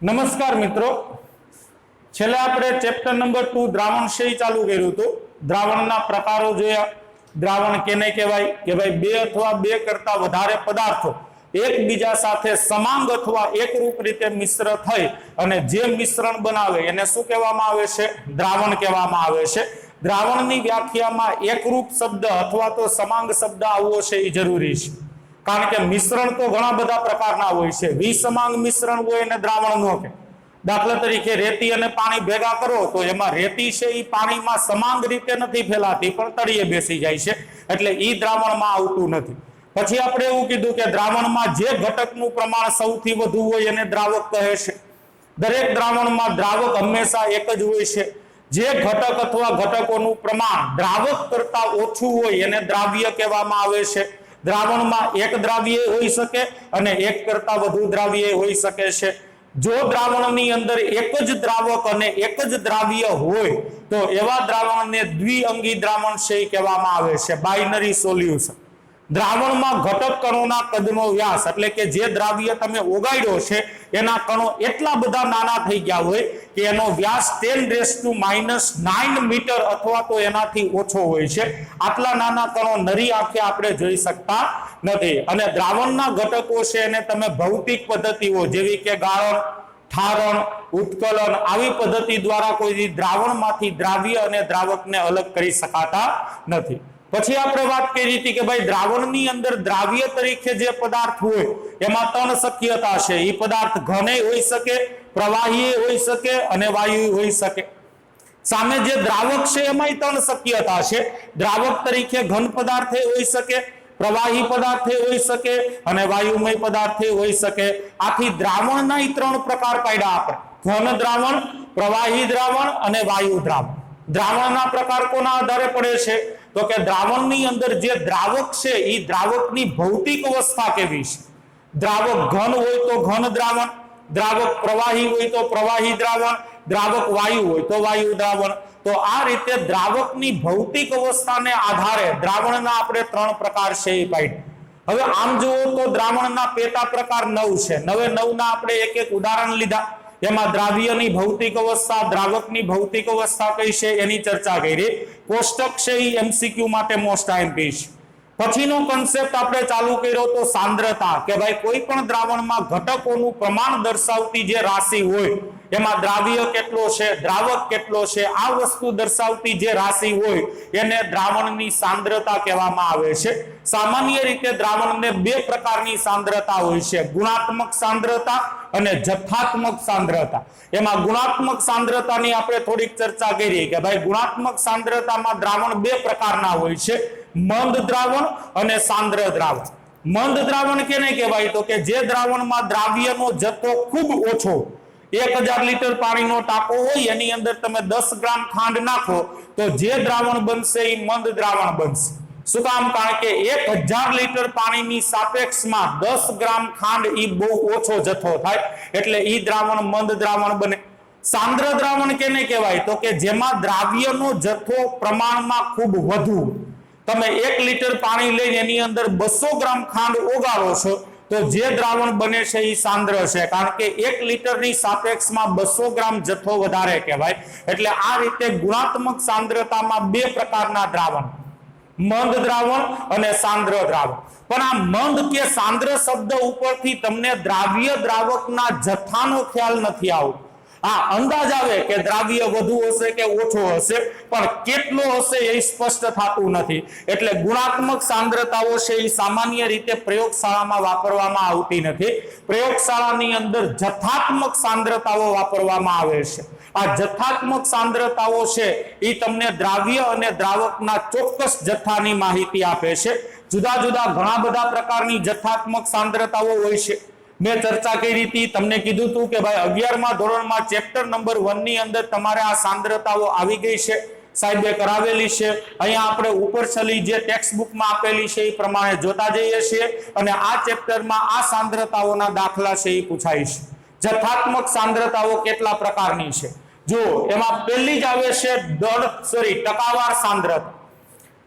નમસ્કાર મિત્રો, છેલ્લે આપણે ચેપ્ટર નંબર 2 દ્રાવણશયી ચાલુ કર્યું હતું. દ્રાવણના પ્રકારો જોયા. દ્રાવણ કેને કહેવાય કે ભાઈ બે અથવા બે કરતા વધારે પદાર્થો એકબીજા સાથે સમાંગ અથવા એકરૂપ રીતે મિશ્ર થઈ અને જે મિશ્રણ બનાવે એને શું કહેવામાં આવે છે? દ્રાવણ કહેવામાં આવે છે. દ્રાવણની વ્યાખ્યામાં એકરૂપ શબ્દ અથવા તો સમાંગ શબ્દ આવવો છે એ જરૂરી છે, કારણ કે મિશ્રણ તો ઘણા બધા પ્રકારના હોય છે. વિસમાંગ મિશ્રણ હોય અને દ્રાવણ નો કે દાખલા તરીકે રેતી અને પાણી ભેગા કરો તો એમાં રેતી છે એ પાણીમાં સમાંગ રીતે નથી ફેલાતી પણ તળિયે બેસી જાય છે, એટલે એ દ્રાવણમાં આવતું નથી. પછી આપણે એવું કીધું કે દ્રાવણમાં જે ઘટકનું પ્રમાણ સૌથી વધુ હોય એને દ્રાવક કહે છે. દરેક દ્રાવણમાં દ્રાવક હંમેશા એક જ હોય છે. જે ઘટક અથવા ઘટકોનું પ્રમાણ દ્રાવક કરતા ઓછું હોય એને દ્રાવ્ય કહેવામાં આવે છે. દ્રાવણમાં એક દ્રાવ્ય હોઈ શકે અને એક કરતા વધુ દ્રાવ્ય હોઈ શકે છે. જો દ્રાવણની અંદર એક જ દ્રાવક અને એક જ દ્રાવ્ય હોય તો એવા દ્રાવણને દ્વિઅંગી દ્રાવણશયી કહેવામાં આવે છે, બાઇનરી સોલ્યુશન. દ્રાવણમાં ઘટક કણોના કદનો વ્યાસ એટલે કે જે દ્રાવ્ય તમે ઓગાળ્યો છે એના કણો એટલા બધા નાના થઈ ગયા હોય કે એનો વ્યાસ 10⁻⁹ મીટર અથવા તો એનાથી ઓછો હોય છે. આટલા નાના કણો નરી આંખે આપણે જોઈ શકતા નથી. અને દ્રાવણના ઘટકો છે એને તમે ભૌતિક પદ્ધતિઓ જેવી કે ગાળણ, ઠારણ, ઉત્કલન આવી પદ્ધતિ દ્વારા કોઈ દ્રાવણમાંથી દ્રાવ્ય અને દ્રાવકને અલગ કરી શકાતા નથી. પછી આપણે વાત કરી હતી કે ભાઈ દ્રાવણની અંદર દ્રાવ્ય તરીકે જે પદાર્થ હોય એમાં 3 શક્યતા છે. એ પદાર્થ ઘન હોઈ શકે, પ્રવાહી હોઈ શકે અને વાયુ હોઈ શકે. સામે જે દ્રાવક છે એમાં 3 શક્યતા છે. દ્રાવક તરીકે ઘન પદાર્થે હોઈ શકે, પ્રવાહી પદાર્થે હોઈ શકે અને વાયુમય પદાર્થે હોઈ શકે. આથી દ્રાવણના 3 પ્રકાર પાડ્યા આપણે: ઘન દ્રાવણ, પ્રવાહી દ્રાવણ અને વાયુ દ્રાવણ. દ્રાવણના પ્રકાર કોના આધારે પડે છે? તો કે દ્રાવણની અંદર જે દ્રાવક છે એ દ્રાવકની ભૌતિક અવસ્થા કેવી છે. દ્રાવક ઘન હોય તો ઘન દ્રાવણ, દ્રાવક પ્રવાહી હોય તો પ્રવાહી દ્રાવણ, દ્રાવક વાયુ હોય તો વાયુ દ્રાવણ. તો આ રીતે દ્રાવકની ભૌતિક અવસ્થાને આધારે દ્રાવણના આપણે 3 પ્રકાર છે એ પાડ્યા. હવે આમ જુઓ તો દ્રાવણના પેટા પ્રકાર 9 છે. 9ના આપણે એક એક ઉદાહરણ લીધા. એમાં દ્રાવ્યની ભૌતિક અવસ્થા, દ્રાવકની ભૌતિક અવસ્થા કઈ છે એની ચર્ચા કરી. કોષ્ટક છે એ એમસીક્યુ માટે મોસ્ટ આઈએમપી છે. પછીનો કન્સેપ્ટ આપણે ચાલુ કર્યો તો સાંદ્રતા, કે ભાઈ કોઈ પણ દ્રાવણમાં ઘટકોનું પ્રમાણ દર્શાવતી જે રાશિ હોય એમાં દ્રાવ્ય કેટલો છે, દ્રાવક કેટલો છે, આ વસ્તુ દર્શાવતી જે રાશિ હોય એને દ્રાવણની સાંદ્રતા કહેવામાં આવે છે. સામાન્ય રીતે દ્રાવણને 2 પ્રકારની સાંદ્રતા હોય છે: ગુણાત્મક સાંદ્રતા અને જથ્થાત્મક સાંદ્રતા. એમાં ગુણાત્મક સાંદ્રતાની આપણે થોડીક ચર્ચા કરી કે ભાઈ ગુણાત્મક સાંદ્રતામાં દ્રાવણ 2 પ્રકારના હોય છે: મંદ દ્રાવણ અને સાંદ્ર દ્રાવણ. મંદ દ્રાવણ કેને કહેવાય? તો કે જે દ્રાવણમાં દ્રાવ્યનો જથ્થો ખૂબ ઓછો, 1000 લીટર પાણીનો ટાંકો હોય એની અંદર તમે 10 ગ્રામ ખાંડ નાખો તો જે દ્રાવણ બનશે એ મંદ દ્રાવણ બનશે. શું કામ? કારણ કે 1000 લીટર પાણીની સાપેક્ષમાં 10 ગ્રામ ખાંડ એ બહુ ઓછો જથ્થો થાય, એટલે એ દ્રાવણ મંદ દ્રાવણ બને. સાંદ્ર દ્રાવણ કેને કહેવાય? તો કે જેમાં દ્રાવ્યનો જથ્થો પ્રમાણમાં ખૂબ વધુ. તમે 1 લીટર પાણી લઈને એની અંદર 200 ગ્રામ ખાંડ ઓગાળો છો તો જે દ્રાવણ બને છે એ સાંદ્ર છે, કારણ કે 1 લીટરની સાપેક્ષમાં 200 ગ્રામ જથ્થો વધારે કહેવાય. એટલે આ રીતે ગુણાત્મક સાંદ્રતામાં 2 પ્રકારના દ્રાવણ: મંદ દ્રાવણ અને સાંદ્ર દ્રાવણ. પણ આ મંદ કે સાંદ્ર શબ્દ ઉપરથી તમને દ્રાવ્ય દ્રાવકના જથ્થાનો ખ્યાલ નથી આવતો. આ અંદાજ આવે કે દ્રાવ્ય વધુ હશે કે ઓછો હશે, પણ કેટલો હશે એ સ્પષ્ટ થતું નથી. એટલે ગુણાત્મક સાંદ્રતાઓ છે એ સામાન્ય રીતે પ્રયોગશાળામાં વાપરવામાં આવતી નથી. પ્રયોગશાળાની અંદર જથ્થાત્મક સાંદ્રતાઓ વાપરવામાં આવે છે. આ જથ્થાત્મક સાંદ્રતાઓ છે એ તમને દ્રાવ્ય અને દ્રાવકના ચોક્કસ જથ્થાની માહિતી આપે છે. જુદા જુદા ઘણા બધા પ્રકારની જથ્થાત્મક સાંદ્રતાઓ હોય છે. મેં ચર્ચા કરી હતી, તમને કીધું હતું કે ભાઈ 11મા ધોરણમાં ચેપ્ટર નંબર 1 ની અંદર તમારે આ સાંદ્રતાઓ આવી ગઈ છે, સાહેબે કરાવેલી છે. અહીંયા આપણે ઉપરછલી જે ટેક્સ્ટ બુકમાં આપેલી છે એ પ્રમાણે જોતા જઈએ છીએ અને આ ચેપ્ટરમાં આ સાંદ્રતાઓના દાખલા છે એ પૂછાય છે. જથ્થાત્મક સાંદ્રતાઓ કેટલા પ્રકારની છે જો એમાં પહેલી જ આવે છે ટકાવાર સાંદ્રતા.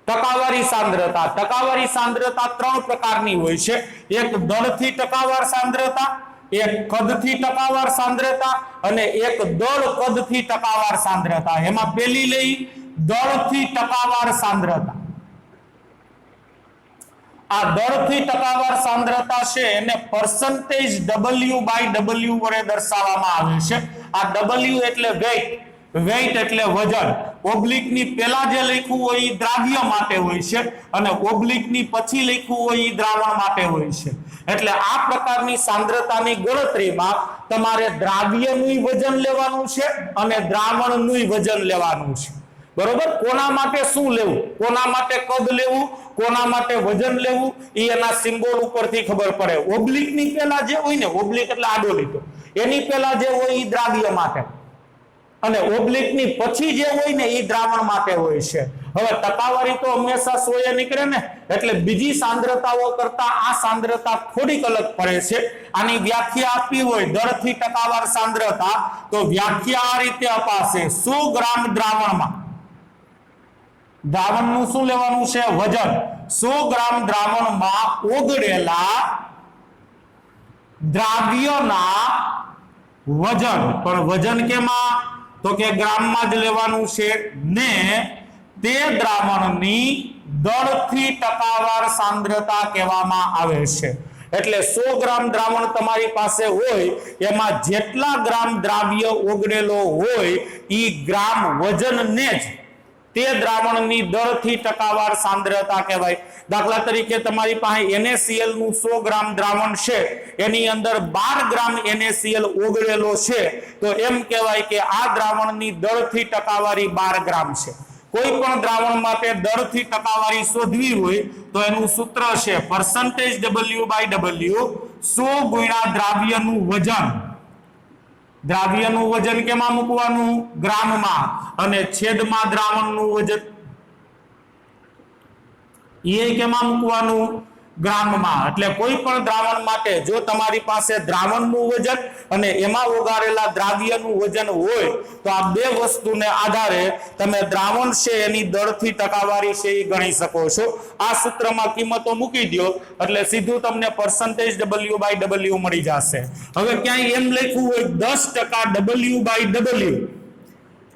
ટકાવારી સાંદ્રતા 3 પ્રકારની હોય છે: એક દળથી ટકાવાર સાંદ્રતા, એક કદથી ટકાવાર સાંદ્રતા અને એક દળ કદથી ટકાવાર સાંદ્રતા. એમાં પેલી લઈ દળથી ટકાવાર સાંદ્રતા. આ દળથી ટકાવાર સાંદ્રતા છે એને percentage W/W વડે દર્શાવવામાં આવે છે. આ W એટલે વેઇટ એટલે વજન. ઓબ્લિક ની પહેલા જે લખ્યું હોય એ દ્રાવ્ય માટે હોય છે અને ઓબ્લિક ની પછી લખ્યું હોય એ દ્રાવણ માટે હોય છે. એટલે આ પ્રકારની સાંદ્રતાની ગણતરીમાં તમારે દ્રાવ્યનું વજન લેવાનું છે અને દ્રાવણનું વજન લેવાનું છે. બરોબર. કોના માટે શું લેવું, કોના માટે કદ લેવું, કોના માટે વજન લેવું એ એના સિમ્બોલ ઉપરથી ખબર પડે. ઓબ્લિક ની પહેલા જે હોય ને, ઓબ્લિક એટલે આડો લીટો, એની પહેલા જે હોય એ દ્રાવ્ય માટે અને ઓબ્લિક ની પછી જે હોય ને એ દ્રાવણ માટે હોય છે. હવે ટકાવારી તો હંમેશા 100 નીકળે ને, એટલે બીજી સાંદ્રતાઓ કરતા આ સાંદ્રતા થોડીક અલગ પડે છે. આની વ્યાખ્યા આપવી હોય દળથી ટકાવાર સાંદ્રતા તો વ્યાખ્યા આ રીતે અપાશે. 100 ગ્રામ દ્રાવણમાં, દ્રાવણનું શું લેવાનું છે, વજન. 100 ગ્રામ દ્રાવણમાં ઓગળેલા દ્રાવ્યના વજન, પણ વજન કેમાં, તો કે ગ્રામમાં જ લેવાનું છે ને તે દ્રાવણની દળથી ટકાવાર સાંદ્રતા કહેવામાં આવે છે. એટલે 100 ગ્રામ દ્રાવણ તમારી પાસે હોય એમાં જેટલા ગ્રામ દ્રાવ્ય ઓગળેલો હોય એ ગ્રામ વજનને જ તે દ્રાવણની દળથી ટકાવાર સાંદ્રતા કહેવાય. દાખલા તરીકે તમારી પાસે NaCl નું 100 ગ્રામ દ્રાવણ છે, એની અંદર 12 ગ્રામ NaCl ઓગળેલો છે, તો એમ કહેવાય કે આ દ્રાવણની દળથી ટકાવારી 12 ગ્રામ છે. કોઈ પણ દ્રાવણ માટે દળથી ટકાવારી શોધવી હોય તો એનું સૂત્ર છે percentage W/W 100 ગુણ્યા દ્રાવ્યનું વજન. દ્રાવ્યનું વજન કેમાં મૂકવાનું, ગ્રામમાં, અને છેદમાં દ્રાવણનું વજન એ કેમાં મૂકવાનું, ગ્રામમાં. એટલે કોઈ પણ દ્રાવણ માટે જો તમારી પાસે દ્રાવણનું વજન અને એમાં ઓગાળેલા દ્રાવ્યનું વજન હોય તો આ બે વસ્તુને આધારે તમે દ્રાવણ છે એની દળથી ટકાવારી છે એ ગણી શકો છો. આ સૂત્રમાં કિંમતો મૂકી દો એટલે સીધું તમને percentage W/W મળી જશે. હવે ક્યાંય એમ લખ્યું હોય 10% W/W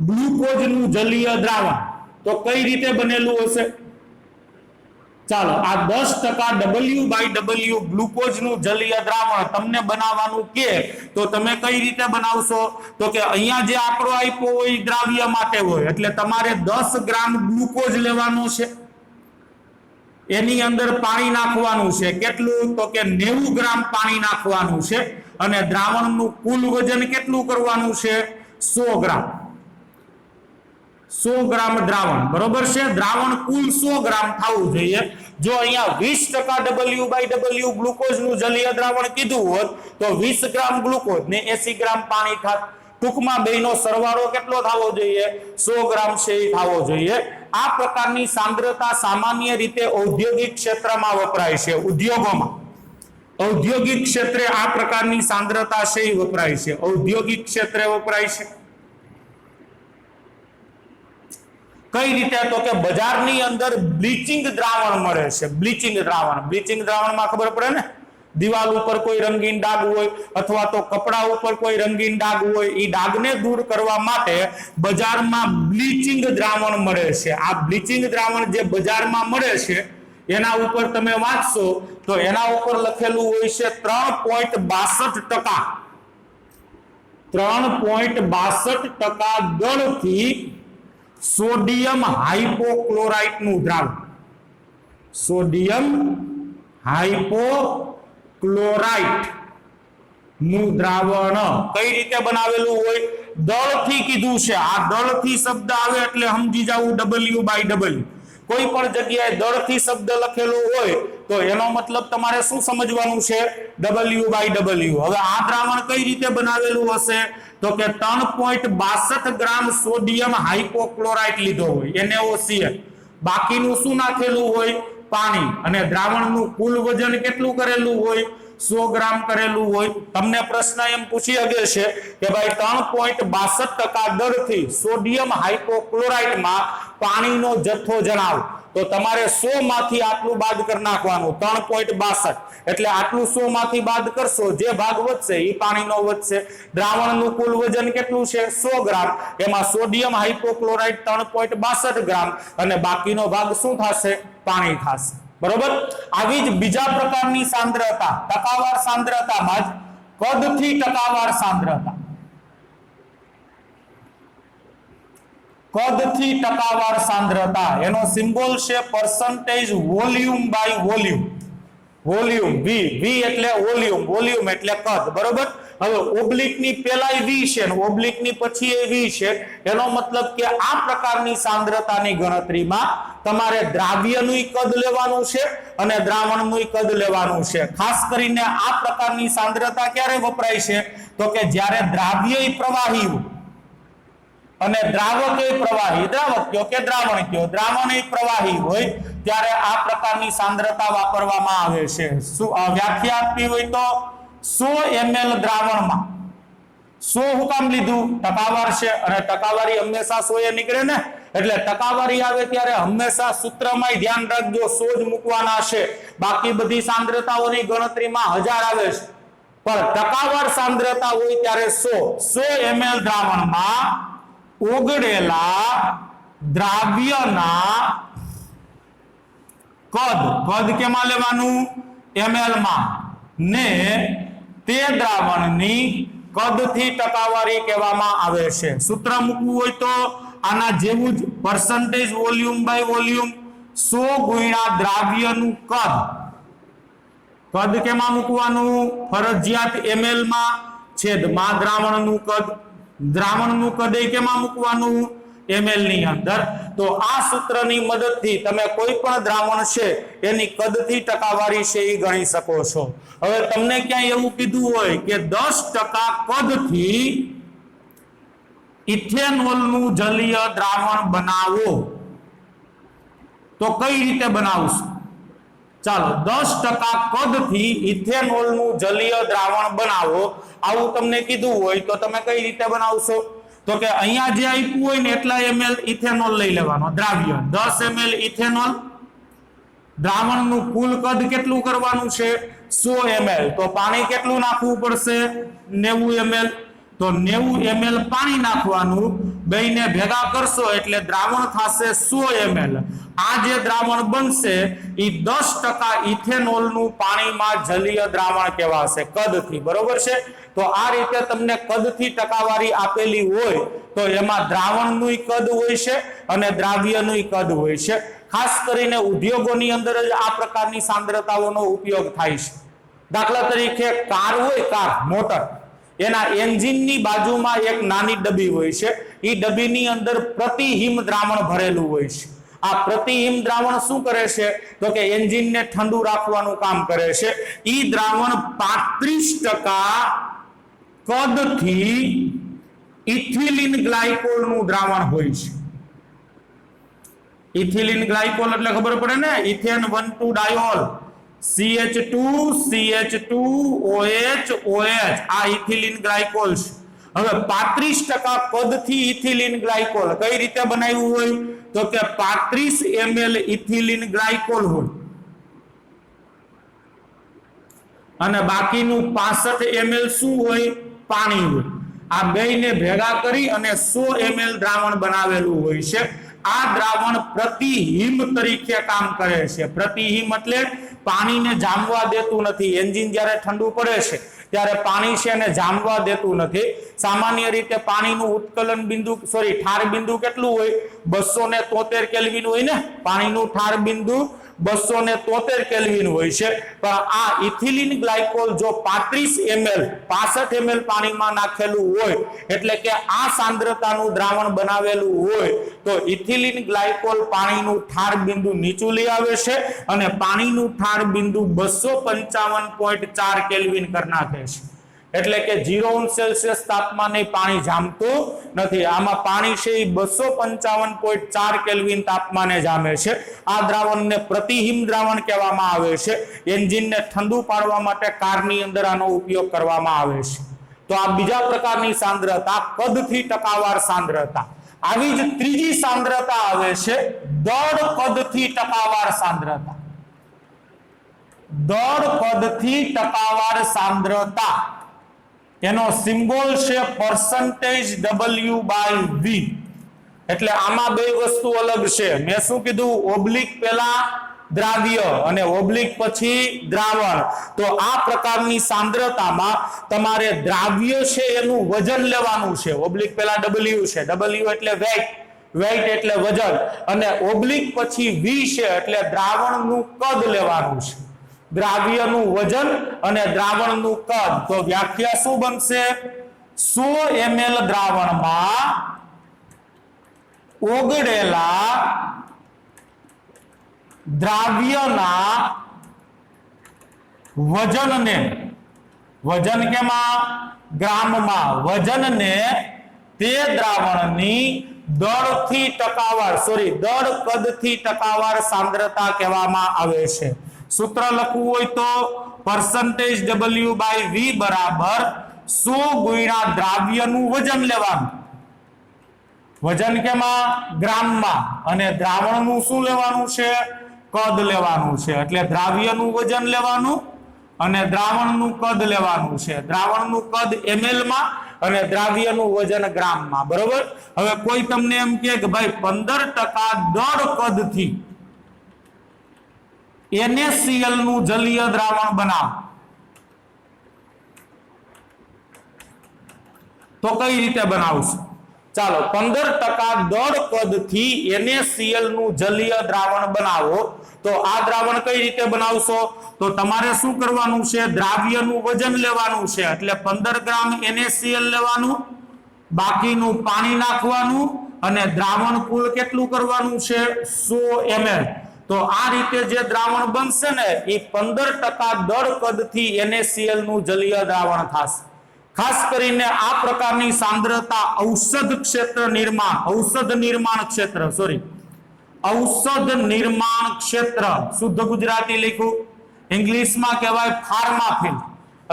ગ્લુકોઝનું જલીય દ્રાવણ, તો કઈ રીતે બનેલું હશે? ચાલો, આ 10% W/W ગ્લુકોઝનું જલીય દ્રાવણ તમને બનાવવાનું કે તો તમે કઈ રીતે બનાવશો? તો કે અહીંયા જે આંકડો આપ્યો હોય દ્રાવ્ય માટે હોય, એટલે તમારે 10 ગ્રામ ગ્લુકોઝ લેવાનો છે, એની અંદર પાણી નાખવાનું છે. કેટલું? તો કે 90 ગ્રામ પાણી નાખવાનું છે અને દ્રાવણનું કુલ વજન કેટલું કરવાનું છે? 100 ગ્રામ. 100 ગ્રામ દ્રાવણ, બરોબર છે. દ્રાવણ કુલ 100 ગ્રામ થવું જોઈએ. જો અહીંયા 20% W/W ગ્લુકોઝનું જલીય દ્રાવણ કીધું હોત તો 20 ગ્રામ ગ્લુકોઝ ને 80 ગ્રામ પાણી થાત. ટૂંકમાં બેનો સરવાળો કેટલો થવો જોઈએ? 100 ગ્રામ છે એ થવો જોઈએ. આ પ્રકારની સાંદ્રતા સામાન્ય રીતે ઔદ્યોગિક ક્ષેત્રમાં વપરાય છે. ઉદ્યોગોમાં, ઔદ્યોગિક ક્ષેત્રે આ પ્રકારની સાંદ્રતા છે એ વપરાય છે. ઔદ્યોગિક ક્ષેત્રે વપરાય છે. કઈ રીતે? તો કે બજારની અંદર બ્લીચિંગ દ્રાવણ મળે છે. બ્લીચિંગ દ્રાવણમાં ખબર પડે ને, દિવાલ ઉપર કોઈ રંગીન ડાઘ હોય અથવા તો કપડા ઉપર કોઈ રંગીન ડાઘ હોય, એ ડાઘને દૂર કરવા માટે બજારમાં બ્લીચિંગ દ્રાવણ મળે છે. આ બ્લીચિંગ દ્રાવણ જે બજારમાં મળે છે એના ઉપર તમે વાંચશો તો એના ઉપર લખેલું હોય છે 3.62%. 3.62% દળથી સોડિયમ હાઇપોક્લોરાઇટ નું દ્રાવણ. સોડિયમ હાઇપોક્લોરાઇટ નું દ્રાવણ કઈ રીતે બનાવેલું હોય? દળથી કીધું છે. આ દળથી શબ્દ આવે એટલે સમજી જવું W/W. કોઈ પણ જગ્યાએ દળથી શબ્દ લખેલો હોય તો એનો મતલબ તમારે શું સમજવાનું છે? W/W. હવે આ દ્રાવણ કઈ રીતે બનાવેલું હશે? તો કે 3.62 ગ્રામ સોડિયમ હાઇપોક્લોરાઇટ લીધો હોય, NaOCl. બાકીનું શું નાખેલું હોય? પાણી. અને દ્રાવણનું કુલ વજન કેટલું કરેલું હોય? 100 ગ્રામ કરેલું હોય. તમને પ્રશ્ન એમ પૂછી શકે છે કે ભાઈ 3.62% દળથી સોડિયમ હાઇપોક્લોરાઇટમાં પાણીનો જથ્થો જણાવો. તો તમારે 100 માંથી આટલું બાદ કરી નાખવાનું 3.62 એટલે આટલું 100 માંથી બાદ કરશો જે ભાગ વધશે એ પાણીનો વધશે દ્રાવણનું કુલ વજન કેટલું છે 100 ગ્રામ એમાં સોડિયમ હાઇપોક્લોરાઇડ 3.62 ગ્રામ અને બાકીનો ભાગ શું થશે પાણી થશે બરોબર આવી જ બીજા પ્રકારની સાંદ્રતા ટકાવાર સાંદ્રતામાં જ કદથી ટકાવાર સાંદ્રતા કદથી ટકાવાર સાંદ્રતા એનો સિમ્બોલ છે percentage volume by volume volume V V એટલે વોલ્યુમ વોલ્યુમ એટલે કદ બરોબર હવે ઓબ્લિક ની પહેલા વી છે અને ઓબ્લિક ની પછી એ વી છે એનો મતલબ કે આ પ્રકારની સાંદ્રતાની ગણતરીમાં તમારે દ્રાવ્યનું કદ લેવાનું છે અને દ્રાવણનું કદ લેવાનું છે ખાસ કરીને આ પ્રકારની સાંદ્રતા ક્યારે વપરાય છે તો કે જ્યારે દ્રાવ્ય પ્રવાહી અને દ્રાવક પ્રવાહી દ્રાવક કયો કે દ્રાવણ કયો દ્રાવણ પ્રવાહી હોય ત્યારે આ પ્રકારની સાંદ્રતા વાપરવામાં આવે છે શું વ્યાખ્યા આપવી હોય તો 100 ml દ્રાવણમાં 100 હું કામ લીધું ટકાવાર છે અને ટકાવારી હંમેશા 100 એ નીકળે ને એટલે ટકાવારી આવે ત્યારે હંમેશા સૂત્રમાં ધ્યાન રાખજો 100 જ મૂકવાના છે બાકી બધી સાંદ્રતાઓની ગણતરીમાં 1000 આવે છે પણ ટકાવાર સાંદ્રતા હોય ત્યારે 100 ml દ્રાવણમાં ઓગળેલા દ્રાવ્યના કદ કેમાં લેવાનું ml માં ને તે દ્રાવણની કદથી ટકાવારી કહેવામાં આવે છે સૂત્ર મૂકવું હોય તો આના જેવું જ પરસેન્ટેજ વોલ્યુમ બાય વોલ્યુમ 100 ગુણ્યા દ્રાવ્યનું કદ કેમાં મૂકવાનું ફરજિયાત ml માં છેદમાં દ્રાવણનું કદ કેમાં મૂકવાનું ml ની અંદર તો આ સૂત્રની મદદથી તમે કોઈ પણ દ્રાવણ છે એની કદથી ટકાવારી છે એ ગણી શકો છો હવે તમને ક્યાંય એવું કીધું હોય કે 10% કદથી ઇથેનોલનું જલીય દ્રાવણ બનાવો તો કઈ રીતે બનાવશું ચાલો 10% કદથી ઇથેનોલનું જલીય દ્રાવણ બનાવો આવું તમને કીધું હોય તો તમે કઈ રીતે બનાવશો તો કે અહીંયા જે આપ્યું હોય ને એટલા ml ઇથેનોલ લઈ લેવાનો દ્રાવ્ય 10 ml ઇથેનોલ દ્રાવણનું કુલ કદ કેટલું કરવાનું છે 100 ml તો પાણી કેટલું નાખવું પડશે 90 ml તો 90 ml પાણી નાખવાનું બેયને ભેગા કરશો એટલે દ્રાવણ થશે 100 ml આ જે દ્રાવણ બનશે એ 10% ઇથેનોલનું પાણીમાં જલીય દ્રાવણ કહેવાશે કદથી બરોબર છે તો આ રીતે તમને કદથી ટકાવારી આપેલી હોય તો એમાં દ્રાવણનું કદ હોય છે અને દ્રાવ્યનું કદ હોય છે ખાસ કરીને ઉદ્યોગોની અંદર જ આ પ્રકારની સાંદ્રતાઓનો ઉપયોગ થાય છે દાખલા તરીકે કાર હોય કાર મોટર એના એન્જિનની બાજુમાં એક નાની ડબ્બી હોય છે એ ડબ્બીની અંદર પ્રતિહિમ દ્રાવણ ભરેલું હોય છે આ પ્રતિહિમ દ્રાવણ શું કરે છે તો કે એન્જિનને ઠંડુ રાખવાનું કામ કરે છે ઈ દ્રાવણ 35% કદથી ઇથિલિન ગ્લાયકોલનું દ્રાવણ હોય છે ઇથિલિન ગ્લાયકોલ એટલે ખબર પડે ને ઇથેન 1,2 ડાયોલ CH2OH આ ઇથિલિન ગ્લાયકોલ છે હવે 35% કદથી ઇથિલિન ગ્લાયકોલ કઈ રીતે બનાવ્યું હોય તો કે 35 ml ઇથિલિન ગ્લાયકોલ હોય અને બાકીનું 65 ml શું હોય પાણી હોય આ બેયને ભેગા કરી અને 100 ml દ્રાવણ બનાવેલું હોય છે આ દ્રાવણ પ્રતિહિમ તરીકે કામ કરે છે પ્રતિહિમ એટલે પાણીને જામવા દેતું નથી એન્જિન જ્યારે ઠંડુ પડે છે ત્યારે પાણી છે એને જામવા દેતું નથી સામાન્ય રીતે પાણીનું ઉત્કલન બિંદુ ઠાર બિંદુ કેટલું હોય 273 કેલ્વિન હોય ને પાણીનું ઠાર બિંદુ 273 કેલ્વિન હોય છે પણ આ ઇથિલિન ગ્લાયકોલ જો 35 ml 65 ml પાણીમાં નાખેલું હોય એટલે કે આ સાંદ્રતાનું દ્રાવણ બનાવેલું હોય તો ઇથિલિન ગ્લાયકોલ પાણીનું ઠાર બિંદુ નીચું લઈ આવે છે અને પાણીનું ઠાર બિંદુ 255.4 કેલ્વિન કરી નાખે છે એટલે કે 0°C તાપમાને પાણી જામતું નથી આમાં પાણી છે 255.4 કેલ્વિન તાપમાને જામે છે આ દ્રાવણને પ્રતિહિમ દ્રાવણ કહેવામાં આવે છે એન્જિનને ઠંડુ પાડવા માટે કારની અંદર આનો ઉપયોગ કરવામાં આવે છે તો આ બીજા પ્રકારની સાંદ્રતા કદથી ટકાવાર સાંદ્રતા આવી જ ત્રીજી સાંદ્રતા આવે છે દળ કદથી ટકાવાર સાંદ્રતા, દળ કદથી ટકાવાર સાંદ્રતા, એનો સિમ્બોલ છે પરસન્ટેજ W/V. એટલે આમાં બે વસ્તુ અલગ છે. મેં શું કીધું? ઓબ્લિક પહેલા દ્રાવ્ય અને ઓબ્લિક પછી દ્રાવણ. તો આ પ્રકારની સાંદ્રતામાં તમારે દ્રાવ્ય છે એનું વજન લેવાનું છે. ઓબ્લિક પહેલા W છે, W એટલે વેઇટ, વેઇટ એટલે વજન, અને ઓબ્લિક પછી V છે એટલે દ્રાવણનું કદ લેવાનું છે. દ્રાવ્યનું વજન અને દ્રાવણનું કદ. તો વ્યાખ્યા શું બનશે? 100 ml દ્રાવણમાં ઓગળેલા દ્રાવ્યના વજનને, વજન કેમાં? ગ્રામમાં. વજનને તે દ્રાવણની દળથી ટકાવાર દળ કદથી ટકાવાર સાંદ્રતા કહેવામાં આવે છે. સૂત્ર લખવું હોય તો પરસન્ટેજ W/V બરાબર 100 ગુણ્યા દ્રાવ્યનું વજન લેવાનું. વજન કેમાં? ગ્રામમાં. અને દ્રાવણનું શું લેવાનું છે? કદ લેવાનું છે. એટલે દ્રાવ્યનું વજન લેવાનું અને દ્રાવણનું કદ લેવાનું છે. દ્રાવણનું કદ ml માં અને દ્રાવ્યનું વજન ગ્રામમાં. બરોબર. હવે કોઈ તમને એમ કહે કે ભાઈ 15% દળ કદથી NaCl નું જલીય દ્રાવણ બનાવ, તો કઈ રીતે બનાવશું? ચાલો, 15% દળ કદથી NaCl નું જલીય દ્રાવણ બનાવો. તો આ દ્રાવણ કઈ રીતે બનાવશો? તો તમારે શું કરવાનું છે? દ્રાવ્યનું વજન લેવાનું છે. એટલે 15 ગ્રામ NaCl લેવાનું, બાકીનું પાણી નાખવાનું, અને દ્રાવણ કુલ કેટલું કરવાનું છે? 100 ml. તો આ રીતે જે દ્રાવણ બનશે ને એ 15% દળ કદથી NaCl નું જલીય દ્રાવણ થશે. ખાસ કરીને આ પ્રકારની સાંદ્રતા ઔષધ નિર્માણ ક્ષેત્ર, શુદ્ધ ગુજરાતી લખ્યું, ઇંગ્લિશમાં કહેવાય ફાર્માફિલ.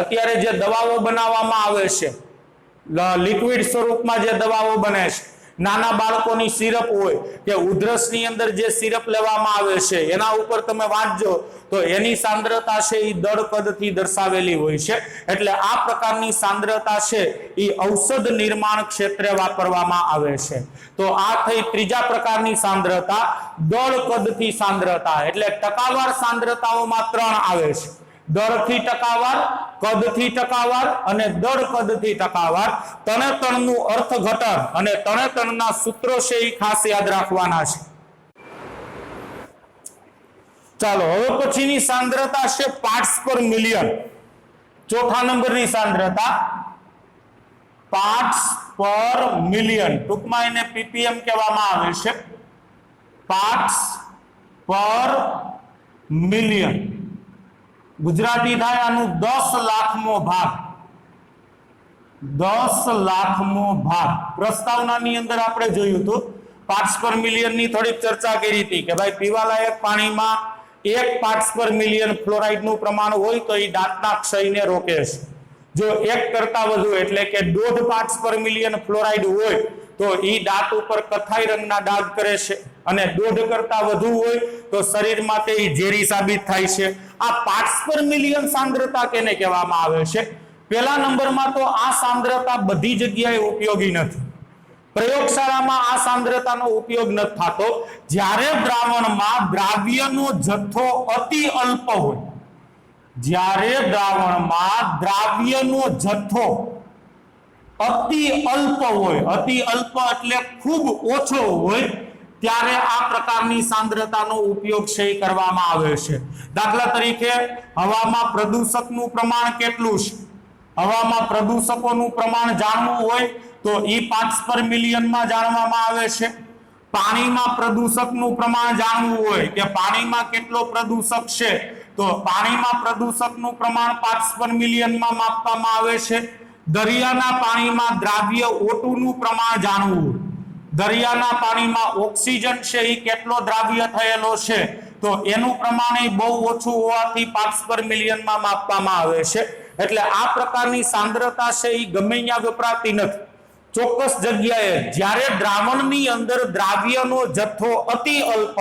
અત્યારે જે દવાઓ બનાવવામાં આવે છે, લિક્વિડ સ્વરૂપમાં જે દવાઓ બને છે, નાના બાળકોની સિરપ હોય કે ઉધરસની અંદર જે સિરપ લેવામાં આવે છે, એના ઉપર તમે વાંચજો તો એની સાંદ્રતા છે એ દળ કદથી દર્શાવેલી હોય છે. એટલે આ પ્રકારની સાંદ્રતા છે એ ઔષધ નિર્માણ ક્ષેત્રે વાપરવામાં આવે છે. તો આ થઈ ત્રીજા પ્રકારની સાંદ્રતા, દળ કદથી સાંદ્રતા. એટલે ટકાવાર સાંદ્રતાઓમાં 3 આવે છે: દળથી ટકાવાર, કદથી ટકાવાર અને દળ કદથી ટકાવાર. તણે-તણનું અર્થઘટન અને તણે-તણના સૂત્રો છે એ ખાસ યાદ રાખવાના છે. ચાલો, હવે પછીની સાંદ્રતા છે પાર્ટ્સ પર મિલિયન. ચોથા નંબરની સાંદ્રતા પાર્ટ્સ પર મિલિયન, ટૂંકમાં એને ppm કહેવામાં આવે છે. પાર્ટ્સ પર મિલિયન ગુજરાતી થાય આનું 10 લાખમો ભાગ. 10 લાખમો ભાગ. પ્રસ્તાવનાની અંદર આપણે જોયું હતું, પાર્ટ્સ પર મિલિયનની થોડીક ચર્ચા કરી હતી કે ભાઈ પીવાલાયક પાણીમાં 1 પાર્ટ્સ પર મિલિયન ફ્લોરાઇડનું પ્રમાણ હોય તો એ દાંતના ક્ષયને રોકે છે. જો 1 કરતા વધુ એટલે કે 1.5 પાર્ટ્સ પર મિલિયન ફ્લોરાઇડ હોય તો એ દાંત ઉપર કથાઈ રંગના ડાઘ કરે છે, અને 1.5 કરતા વધુ હોય તો શરીર માટે એ ઝેરી સાબિત થાય છે. આ પાર્ટ્સ પર મિલિયન સાંદ્રતા કેને કહેવામાં આવે છે? પહેલા નંબરમાં તો આ સાંદ્રતા બધી જગ્યાએ ઉપયોગી નથી. પ્રયોગશાળામાં આ સાંદ્રતાનો ઉપયોગ નથી થતો. જ્યારે દ્રાવણમાં દ્રાવ્યનો જથ્થો અતિ અલ્પ હોય, જ્યારે દ્રાવણમાં દ્રાવ્યનો જથ્થો અતિ અલ્પ હોય, અતિ અલ્પ એટલે ખૂબ ઓછો હોય, ત્યારે આ પ્રકારની સાંદ્રતાનો ઉપયોગ છે કરવામાં આવે છે. દાખલા તરીકે હવામાં પ્રદૂષકનું પ્રમાણ કેટલું છે, હવામાં પ્રદૂષકોનું પ્રમાણ જાણવું હોય તો એ પાર્ટ્સ પર મિલિયનમાં જાણવામાં આવે છે. પાણીમાં પ્રદૂષકનું પ્રમાણ જાણવું હોય કે પાણીમાં કેટલો પ્રદૂષક છે તો પાણીમાં પ્રદૂષકનું પ્રમાણ પાર્ટ્સ પર મિલિયનમાં માપવામાં આવે છે. દરિયાના પાણીમાં દ્રાવ્ય O2 નું પ્રમાણ જાણવું, દરિયાના પાણીમાં ઓક્સિજન છે એ કેટલો દ્રાવ્ય થયેલો છે તો એનું પ્રમાણ બહુ ઓછું હોવાથી પાર્ટ્સ પર મિલિયનમાં માપવામાં આવે છે. એટલે આ પ્રકારની સાંદ્રતા છે એ ગમે ત્યાં વપરાતી નથી. ચોક્કસ જગ્યાએ જ્યારે દ્રાવણની અંદર દ્રાવ્યનો જથ્થો અતિ અલ્પ,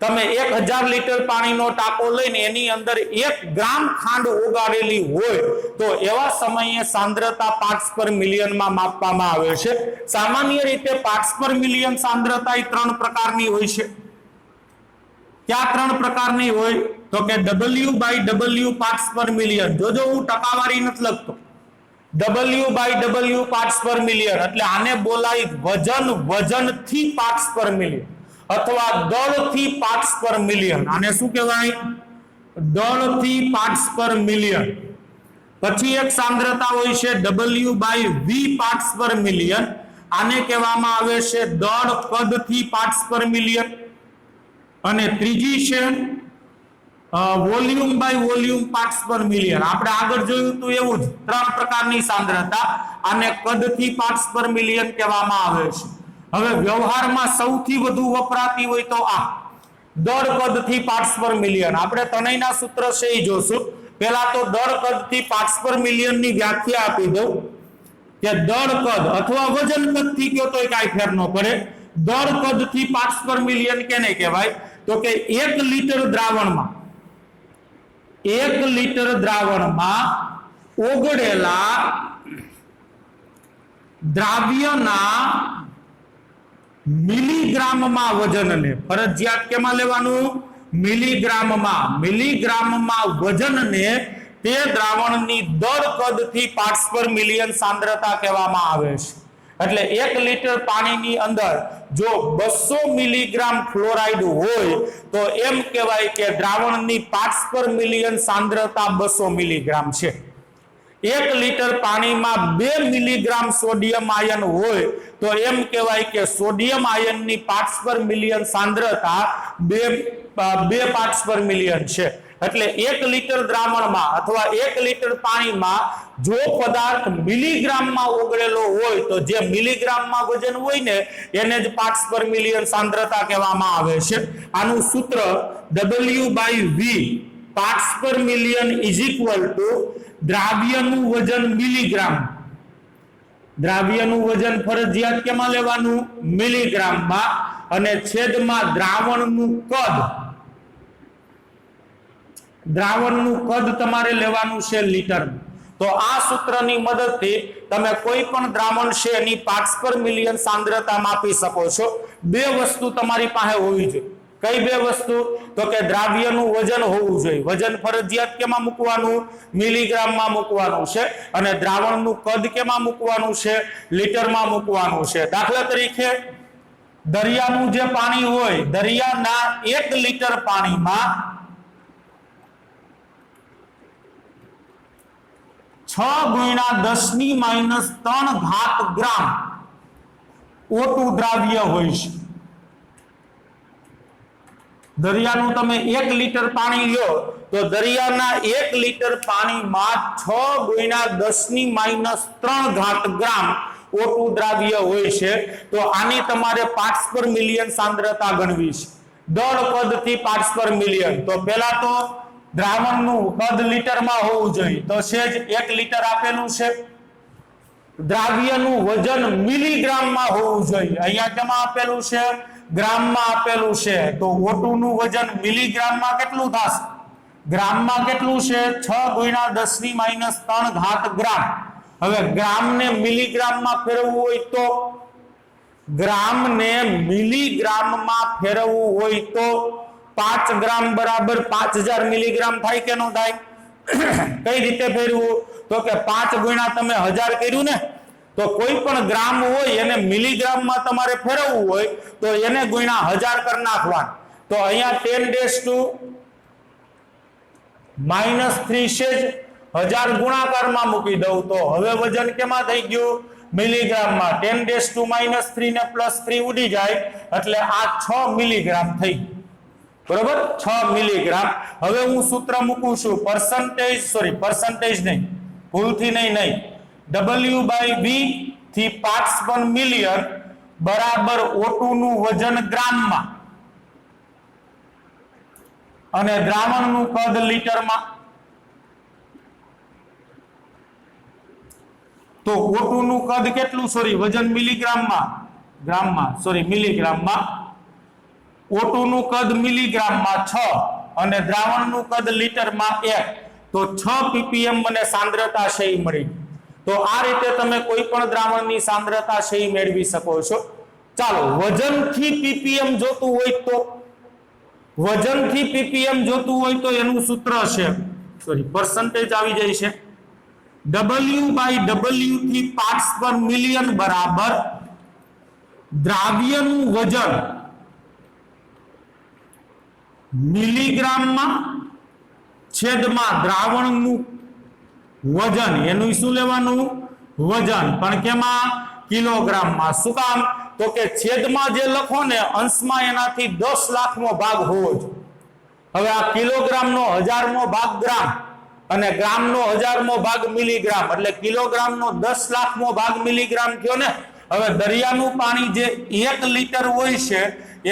તમે 1000 લીટર પાણીનો ટાંકો લઈને એની અંદર 1 ગ્રામ ખાંડ ઓગાળેલી હોય તો એવા સમયે સાંદ્રતા પાર્ટ્સ પર મિલિયનમાં માપવામાં આવે છે. સામાન્ય રીતે પાર્ટ્સ પર મિલિયન સાંદ્રતા 3 પ્રકારની હોય છે. ક્યાં 3 પ્રકારની હોય? તો કે W/W પાર્ટ્સ પર મિલિયન. જોજો હું ટકાવારી નથી લખતો. W/W પાર્ટ્સ પર મિલિયન એટલે આને બોલાય વજનથી પાર્ટ્સ પર મિલિયન અથવા દળથી પાર્ટ્સ પર મિલિયન. આને શું કહેવાય? દળથી પાર્ટ્સ પર મિલિયન. પછી એક સાંદ્રતા હોય છે W/V પાર્ટ્સ પર મિલિયન. આને કહેવામાં આવે છે દળ કદથી પાર્ટ્સ પર મિલિયન. અને ત્રીજી છે વોલ્યુમ પાર્ટ્સ પર મિલિયન. આપણે આગળ જોયું હતું એવું જ 3 પ્રકારની સાંદ્રતા. આને કદથી પાર્ટ્સ પર મિલિયન કહેવામાં આવે છે. હવે વ્યવહારમાં સૌથી વધુ વપરાતી હોય તો આ દળ કદથી પાર્ટ્સ પર મિલિયન. આપણે ત્રણેયના સૂત્ર છે એ જોશું. પહેલા તો દળ કદથી પાર્ટ્સ પર મિલિયનની વ્યાખ્યા આપી દઉં કે દળ કદ અથવા વજન કદથી કયો તોય કાંઈ ફેર ન પડે. દળ કદથી પાર્ટ્સ પર મિલિયન કેને કહેવાય? તો કે 1 લીટર દ્રાવણમાં ઓગળેલા દ્રાવ્યના મિલીગ્રામમાં વજનને, ફરજિયાત કેમાં લેવાનું? મિલીગ્રામમાં વજનને તે દ્રાવણની દળ કદથી પાર્ટ્સ પર મિલિયન સાંદ્રતા કહેવામાં આવે છે. એટલે 1 લીટર પાણીની અંદર જો 200 મિલીગ્રામ ફ્લોરાઇડ હોય તો એમ કહેવાય કે દ્રાવણની પાર્ટ્સ પર મિલિયન સાંદ્રતા 200 મિલીગ્રામ છે. 1 લીટર પાણીમાં 2 મિલીગ્રામ સોડિયમ આયન હોય તો એમ કહેવાય કે સોડિયમ આયનની પાર્ટ્સ પર મિલિયન સાંદ્રતા 2 પાર્ટ્સ પર મિલિયન છે. એટલે 1 લીટર દ્રાવણમાં અથવા 1 લીટર પાણીમાં જો પદાર્થ મિલીગ્રામમાં ઓગળેલો હોય તો જે મિલીગ્રામમાં વજન હોય ને એને જ પાર્ટ્સ પર મિલિયન સાંદ્રતા કહેવામાં આવે છે. આનું સૂત્ર W/V પાર્ટ્સ પર મિલિયન = દ્રાવ્યનું વજન મિલીગ્રામ. દ્રાવ્યનું વજન ફરજિયાત કેમાં લેવાનું? મિલીગ્રામમાં. અને છેદમાં દ્રાવણનું કદ તમારે લેવાનું છે લીટર. તો આ સૂત્રની મદદથી તમે કોઈ પણ દ્રાવણ છે એની પાર્ટ્સ પર મિલિયન સાંદ્રતા માપી શકો છો. 2 વસ્તુ તમારી પાસે હોવી જોઈએ. કઈ 2 વસ્તુ? તો કે દ્રાવ્યનું વજન હોવું જોઈએ. વજન ફરજિયાત કેમાં મૂકવાનું? મિલીગ્રામમાં મૂકવાનું છે. અને દ્રાવણનું કદ કેમાં મૂકવાનું છે? લીટરમાં મૂકવાનું છે. દાખલા તરીકે દરિયાનું જે પાણી હોય, દરિયાના 1 લીટર પાણીમાં 6 × 10⁻³ ગ્રામ O2 દ્રાવ્ય હોય છે. દરિયાનું તમે 1 લીટર પાણી લ્યો તો દરિયાના 1 લીટર પાણીમાં 6 × 10⁻³ ગ્રામ O2 દ્રાવ્ય હોય છે. તો આની તમારે પાર્ટ્સ પર મિલિયન સાંદ્રતા ગણવી છે. દળ કદથી પાર્ટ્સ પર મિલિયન. તો પહેલા તો દ્રાવણનું કદ લીટરમાં હોવું જોઈએ. તો સેજ 1 લીટર આપેલું છે. દ્રાવ્યનું વજન મિલીગ્રામમાં હોવું જોઈએ. અહીંયા કેમાં આપેલું છે? ગ્રામમાં આપેલું છે. તો O2 નું વજન મિલીગ્રામમાં કેટલું થશે? ગ્રામમાં કેટલું છે? 6 × 10⁻³ ગ્રામ. હવે ગ્રામને મિલીગ્રામમાં ફેરવવું હોય તો ગ્રામને મિલીગ્રામમાં ફેરવવું હોય તો 5 ગ્રામ બરાબર 5000 મિલીગ્રામ થાય કે ન થાય? કઈ રીતે ફેરવું? તો કે 5 ગુણ્યા તમે 1000 કર્યું ને, તો કોઈ પણ ગ્રામ હોય એને મિલીગ્રામમાં તમારે ફેરવવું હોય તો એને ગુણ્યા 1000 કરી નાખવાનું. તો અહીંયા 10⁻³ છે જ 1000 ગુણાકારમાં મૂકી દઉં તો હવે વજન કેમાં થઈ ગયું? મિલીગ્રામમાં. 10⁻³ ને +3 ઉડી જાય એટલે આ 6 મિલીગ્રામ થઈ. બરોબર? 6 મિલીગ્રામ. હવે હું સૂત્ર મૂકું છું પરસેન્ટેજ નહીં, ભૂલથી નહીં. W/V થી પાર્ટ્સ પર મિલિયન બરાબર O2 નું વજન ગ્રામમાં અને દ્રાવણનું કદ લીટરમાં. તો O2 નું કદ કેટલું, સોરી વજન મિલીગ્રામમાં, ગ્રામમાં, સોરી મિલીગ્રામમાં. O2 નું કદ મિલીગ્રામમાં 6 અને દ્રાવણનું કદ લીટરમાં 1, તો 6 ppm મને સાંદ્રતા છે એ મળી. તો આ રીતે તમે કોઈ પણ દ્રાવણની સાંદ્રતા છે એ મેળવી શકો છો. ચાલો વજનથી ppm જોતું હોય તો, વજનથી ppm જોતું હોય તો એનું સૂત્ર છે, સોરી પર્સન્ટેજ આવી જાય છે, W/W થી પાર્ટ્સ પર મિલિયન બરાબર દ્રાવ્યનું વજન મિલીગ્રામમાં છેદમાં દ્રાવણનું વજન, એનું શું લેવાનું, વજન, પણ કેમાં, કિલોગ્રામમાં. શું કામ, તો કે છેદમાં જે લખો ને અંશમાં એનાથી 10 લાખમો ભાગ હોવો જોઈએ. હવે આ કિલોગ્રામનો 1000મો ભાગ ગ્રામ અને ગ્રામનો 1000મો ભાગ મિલીગ્રામ, એટલે કિલોગ્રામનો 10 લાખમો ભાગ મિલીગ્રામ થયો ને. હવે દરિયાનું પાણી જે 1 લીટર હોય છે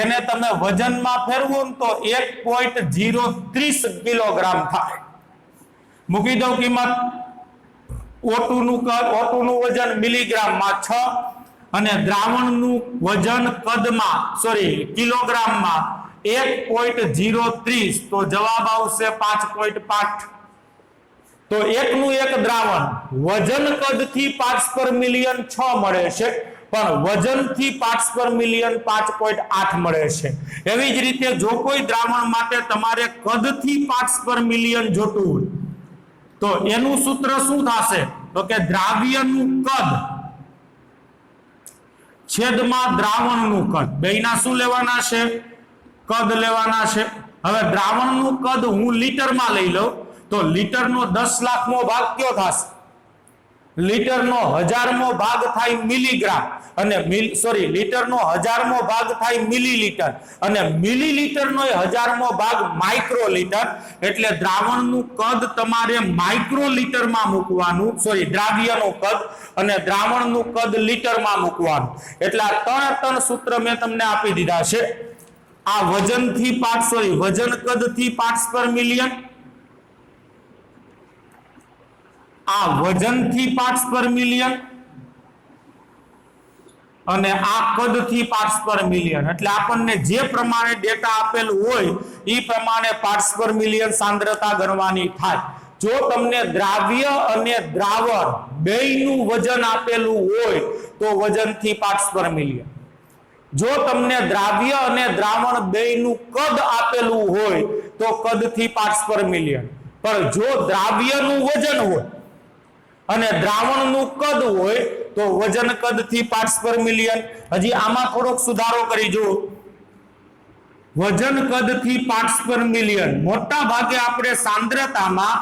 એને તમે વજનમાં ફેરવો ને તો 1.030 કિલોગ્રામ થાય. મૂકી દો કિંમત. O2 નું કદ, O2 નું વજન મિલીગ્રામમાં 6 અને દ્રાવણનું વજન કદમાં, સોરી કિલોગ્રામમાં 1.030, તો જવાબ આવશે 5.5. તો એકનું એક દ્રાવણ વજન કદથી પાર્ટ્સ પર મિલિયન 6 મળે છે, પણ વજનથી પાર્ટ્સ પર મિલિયન 5.8 મળે છે. એવી જ રીતે જો કોઈ દ્રાવણ માટે તમારે કદથી પાર્ટ્સ પર મિલિયન જોતું હોય તો એનું સૂત્ર શું થશે, તો કે દ્રાવ્યનું કદ છેદમાં દ્રાવણનું કદ, બેયના શું લેવાના છે, કદ લેવાના છે. હવે દ્રાવણનું કદ હું લીટરમાં લઈ લઉં તો લીટરનો 10 લાખમો ભાગ કયો થશે, લીટરનો 1000મો ભાગ થાય મિલીગ્રામ, અને સોરી લીટરનો 1000મો ભાગ થાય મિલીલીટર, અને મિલીલીટરનો 1000મો ભાગ માઇક્રોલીટર. એટલે દ્રાવણનું કદ તમારે માઇક્રોલીટરમાં મૂકવાનું, સોરી દ્રાવ્યનું કદ અને દ્રાવણનું કદ લીટરમાં મૂકવાનું. એટલે આ ત્રણ સૂત્ર મેં તમને આપી દીધા છે. આ વજનથી પાર્ટ, સોરી વજન કદથી પાર્ટ્સ પર મિલિયન, આ વજનથી પાર્ટ્સ પર મિલિયન અને આ કદથી પાર્ટ્સ પર મિલિયન. એટલે આપણને જે પ્રમાણે ડેટા આપેલું હોય એ પ્રમાણે પાર્ટ્સ પર મિલિયન સાંદ્રતા ગણવાની થાય. જો તમને દ્રાવ્ય અને દ્રાવણ બેયનું વજન આપેલું હોય તો વજનથી પાર્ટ્સ પર મિલિયન. જો તમને દ્રાવ્ય અને દ્રાવણ બેયનું કદ આપેલું હોય તો કદથી પાર્ટ્સ પર મિલિયન. પણ જો દ્રાવ્યનું વજન હોય અને દ્રાવણનું કદ હોય તો વજન કદથી પાર્ટ્સ પર મિલિયન. હજી આમાં થોડોક સુધારો કરી જો, વજન કદથી પાર્ટ્સ પર મિલિયન. મોટા ભાગે આપણે સાંદ્રતામાં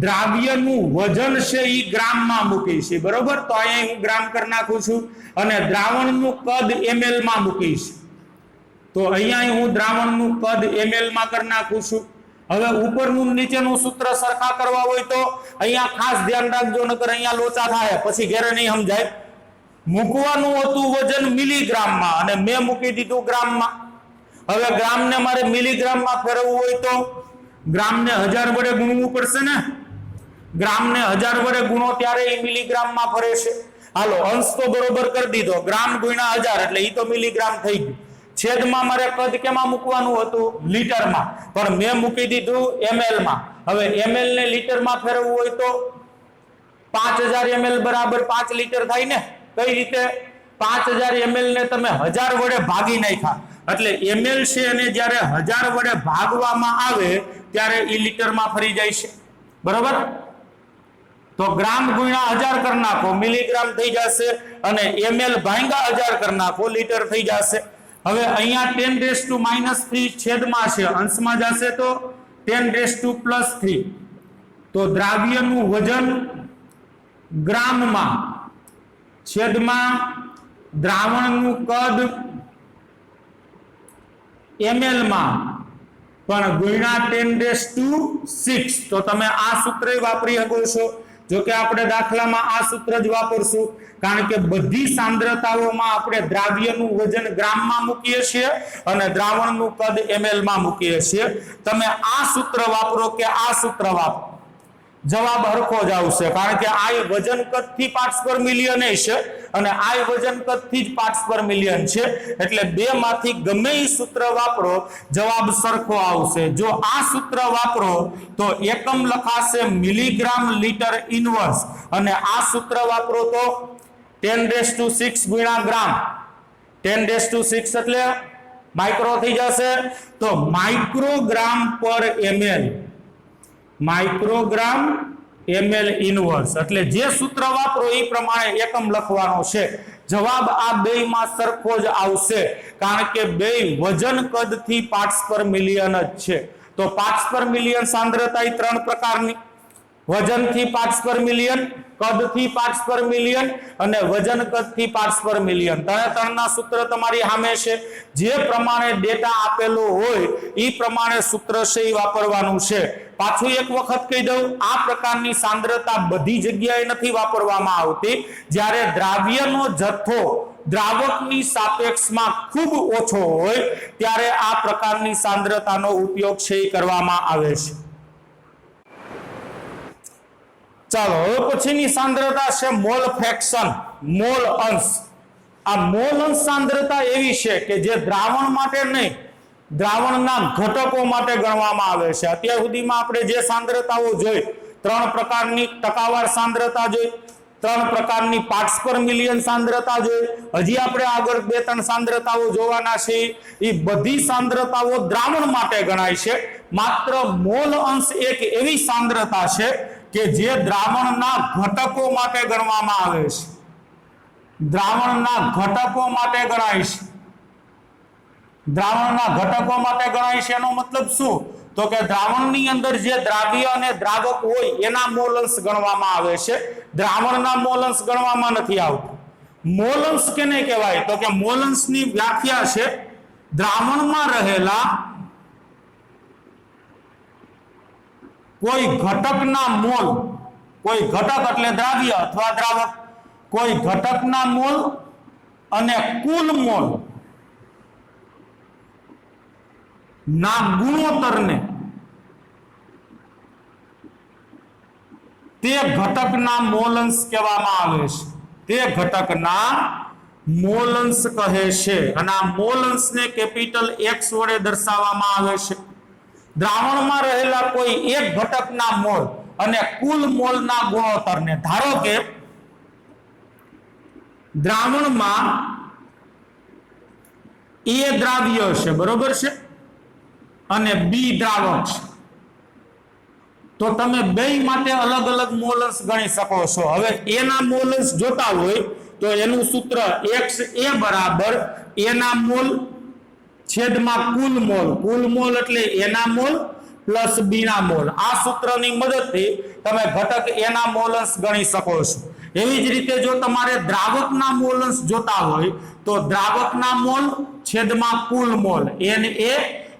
દ્રાવ્યનું વજન છે એ ગ્રામમાં મૂકીશ, બરોબર. તો અહીંયા હું ગ્રામ કરી નાખું છું અને દ્રાવણનું કદ ml માં મૂકીશ. તો અહીંયા હું દ્રાવણનું કદ ml માં કરી નાખું છું. હવે ઉપરનું નીચેનું સૂત્ર સરખા કરવા હોય તો અહીંયા ખાસ ધ્યાન રાખજો, નકર અહીંયા લોચા થાય પછી ઘેરે નહીં સમજાય. મૂકવાનું હતું વજન મિલીગ્રામમાં અને મેં મૂકી દીધું ગ્રામમાં. હવે ગ્રામને મારે મિલીગ્રામમાં ફેરવવું હોય તો ગ્રામને 1000 વડે ગુણવું પડશે ને. ગ્રામને 1000 વડે ગુણો ત્યારે એ મિલીગ્રામમાં ફરે છે. હાલો અંશ તો બરોબર કરી દીધો, ગ્રામ ગુણ્યા 1000 એટલે એ તો મિલીગ્રામ થઈ ગયું. છેદમાં મારે કદ કેમાં મૂકવાનું હતું, લીટરમાં, પણ મેં મૂકી દીધું ml માં. હવે ml ને લીટરમાં ફેરવવું હોય તો 5000 ml બરાબર 5 લીટર થાય ને. કઈ રીતે, 5000 ml ને તમે 1000 વડે ભાગી નાખ્યા એટલે ml છે અને જ્યારે 1000 વડે ભાગવામાં આવે ત્યારે એ લીટરમાં ફરી જાય છે, બરોબર. તો ગ્રામ ગુણ્યા 1000 કરી નાખો, મિલીગ્રામ થઈ જશે, અને ml ભાંગ્યા 1000 કરી નાખો, લીટર થઈ જશે. હવે અહીંયા 10⁻³ છેદમાં છે, અંશમાં જશે તો 10⁻+3. તો દ્રાવ્યનું વજન ગ્રામમાં છેદમાં દ્રાવણનું કદ ml માં પણ ગુણ્યા 10⁻6. તો તમે આ સૂત્ર વાપરી શકો છો. જો કે આપણે દાખલામાં આ સૂત્ર જ વાપરશું, કારણ કે બધી સાંદ્રતાઓમાં આપણે દ્રાવ્યનું વજન ગ્રામમાં મૂકીએ છીએ અને દ્રાવણનું કદ ml માં મૂકીએ છીએ. તમે આ સૂત્ર વાપરો કે આ સૂત્ર વાપરો, જવાબ હરખો જ આવશે, કારણ કે આ વજન કદથી પાર્ટ્સ પર મિલિયન છે અને આ વજન કદથી જ પાર્ટ્સ પર મિલિયન છે, એટલે બે માંથી ગમે એ સૂત્ર વાપરો જવાબ સરખો આવશે. જો આ સૂત્ર વાપરો તો એકમ લખાશે મિલીગ્રામ લીટર ઇન્વર્સ અને આ સૂત્ર વાપરો તો 10⁶ ગુણ્યા ગ્રામ. 10⁶ એટલે માઇક્રો થઈ જશે, તો માઇક્રોગ્રામ પર ml, માઇક્રોગ્રામ ml ઇન્વર્સ. એટલે જે સૂત્ર વાપરો એ પ્રમાણે એકમ લખવાનો છે. જવાબ આ બેયમાં સરખો જ આવશે, કારણ કે બે વજન કદથી પાર્ટ્સ પર મિલિયન જ છે. તો પાર્ટ્સ પર મિલિયન સાંદ્રતા એ ત્રણ પ્રકારની: વજનથી પાર્ટ્સ પર મિલિયન, કદથી પાર્ટ્સ પર મિલિયન અને વજન કદથી પાર્ટ્સ પર મિલિયન. ત્રણના સૂત્ર તમારી સામે છે. જે પ્રમાણે ડેટા આપેલો હોય એ પ્રમાણે સૂત્ર છે એ વાપરવાનું છે. પાછું એક વખત કહી દઉં, આ પ્રકારની સાંદ્રતા બધી જગ્યાએ નથી વાપરવામાં આવતી. જ્યારે દ્રાવ્યનો જથ્થો દ્રાવકની સાપેક્ષમાં ખૂબ ઓછો હોય ત્યારે આ પ્રકારની સાંદ્રતાનો ઉપયોગ છે એ કરવામાં આવે છે. ચાલો, હવે પછીની સાંદ્રતા છે મોલ ફ્રેક્શન, મોલ અંશ. આ મોલ અંશ સાંદ્રતા એવી છે કે જે દ્રાવણ માટે નહીં, દ્રાવણના ઘટકો માટે ગણવામાં આવે છે. અત્યાર સુધીમાં આપણે જે સાંદ્રતાઓ જોઈ, ત્રણ પ્રકારની ટકાવાર સાંદ્રતા જોઈ, ત્રણ પ્રકારની પાર્ટ્સ પર મિલિયન સાંદ્રતા જોઈ, હજી આપણે આગળ બે ત્રણ સાંદ્રતાઓ જોવાના છે. એ બધી સાંદ્રતાઓ દ્રાવણ માટે ગણાય છે. માત્ર મોલ અંશ એક એવી સાંદ્રતા છે કે જે દ્રાવણના ઘટકો માટે ગણવામાં આવે છે. દ્રાવણના ઘટકો માટે ગણાય છે. દ્રાવણના ઘટકો માટે ગણાય છે એનો મતલબ શું? તો કે દ્રાવણની અંદર જે દ્રાવ્ય અને દ્રાવક હોય એના મોલ અંશ ગણવામાં આવે છે. દ્રાવણના મોલ અંશ ગણવામાં નથી આવતું. મોલ અંશ કેને કહેવાય? તો કે મોલ અંશની વ્યાખ્યા છે દ્રાવણમાં રહેલા કોઈ ઘટકના મોલ, કોઈ ઘટક એટલે દ્રાવ્ય અથવા દ્રાવક, કોઈ ઘટકના મોલ અને કુલ મોલ ના ગુણોત્તરને તે ઘટકના મોલ અંશ કહેવામાં આવે છે. તે ઘટકના મોલ અંશ કહે છે અને આ મોલ અંશને કેપિટલ X વડે દર્શાવવામાં આવે છે. દ્રાવણમાં રહેલા કોઈ એક ઘટકના મોલ અને કુલ મોલના ગુણોત્તરને, ધારો કે દ્રાવણમાં A દ્રાવ્ય છે, બરોબર છે, અને B દ્રાવક છે, તો તમે બે માટે અલગ અલગ મોલ અંશ ગણી શકો છો. હવે A ના મોલ અંશ જોતા હોય તો એનું સૂત્ર XA બરાબર A ના મોલ છેદમાં કુલ મોલ. કુલ મોલ એટલે એના મોલ પ્લસ બી ના મોલ. આ સૂત્રની મદદથી તમે ઘટક એના મોલ અંશ ગણી શકો છો. એવી જ રીતે જો તમારે દ્રાવકના મોલ અંશ જોતા હોય તો દ્રાવકના મોલ છેદમાં કુલ મોલ Na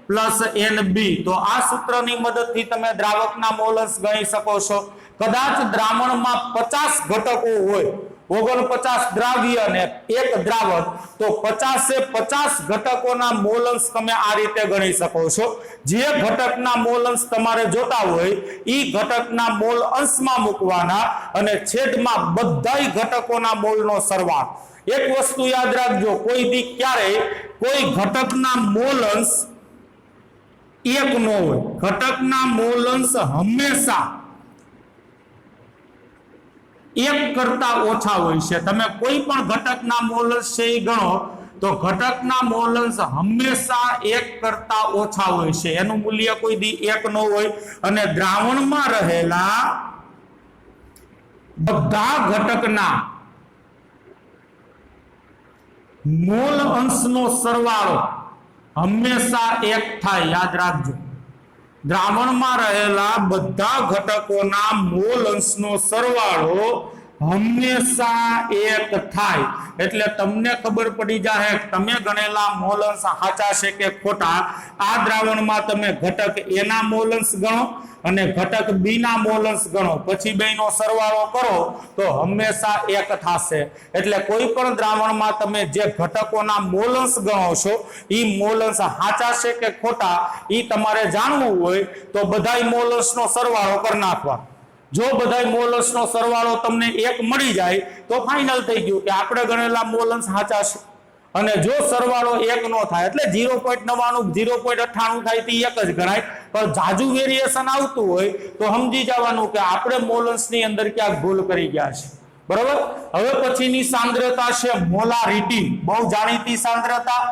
પ્લસ NB. તો આ સૂત્રની મદદથી તમે દ્રાવકના મોલ અંશ ગણી શકો છો. કદાચ દ્રાવણમાં 50 ઘટકો હોય, 49 દ્રાવ્ય અને એક દ્રાવક, તો 50 ઘટકોના મોલ અંશ તમે આ રીતે ગણી શકો છો. જે ઘટકના મોલ અંશ તમારે જોતા હોય એ ઘટકના મોલ અંશમાં મૂકવાના અને છેદમાં બધાય ઘટકોના મોલનો સરવાળો. એક વસ્તુ યાદ રાખજો, કોઈ દી ક્યારેય કોઈ ઘટકના મોલ અંશ એક નો હોય. ઘટકના મોલ અંશ હંમેશા એક કરતા ઓછા હોય છે. તમે કોઈ પણ ઘટકના મોલ અંશ છે એ ગણો તો ઘટકના મોલ અંશ હંમેશા એક કરતા ઓછા હોય છે. એનું મૂલ્ય કોઈ દી એક ન હોય. અને દ્રાવણમાં રહેલા બધા ઘટકના મોલ અંશનો સરવાળો હંમેશા એક થાય. યાદ રાખજો, દ્રાવણમાં રહેલા બધા ઘટકોના મોલ અંશનો સરવાળો હંમેશા એક થાય. એટલે તમને ખબર પડી જાય તમે ગણેલા મોલ અંશ સાચા છે કે ખોટા. આ દ્રાવણમાં તમે ઘટક A ના મોલ અંશ ગણો અને ઘટક B ના મોલ અંશ ગણો, પછી બેનો સરવાળો કરો તો હંમેશા એક થશે. એટલે કોઈ પણ દ્રાવણમાં તમે જે ઘટકોના મોલ અંશ ગણો છો એ મોલ અંશ સાચા છે કે ખોટા એ તમારે જાણવું હોય તો બધાય મોલ અંશનો સરવાળો કરી નાખવા. જો બધા મોલ અંશનો સરવાળો તમને 1 મળી જાય તો ફાઇનલ થઈ ગયું કે આપણે ગણેલા મોલ અંશ સાચા છે। અને જો સરવાળો 1 નો થાય એટલે 0.99 0.98 થાય તે એક જ ગણાય। પણ જાજુ વેરિએશન આવતું હોય તો સમજી જવાનું કે આપણે મોલ અંશની અંદર ક્યાંક ભૂલ કરી ગયા છે, બરાબર। હવે પછીની સાંદ્રતા છે મોલારિટી, બહુ જાણીતી સાંદ્રતા,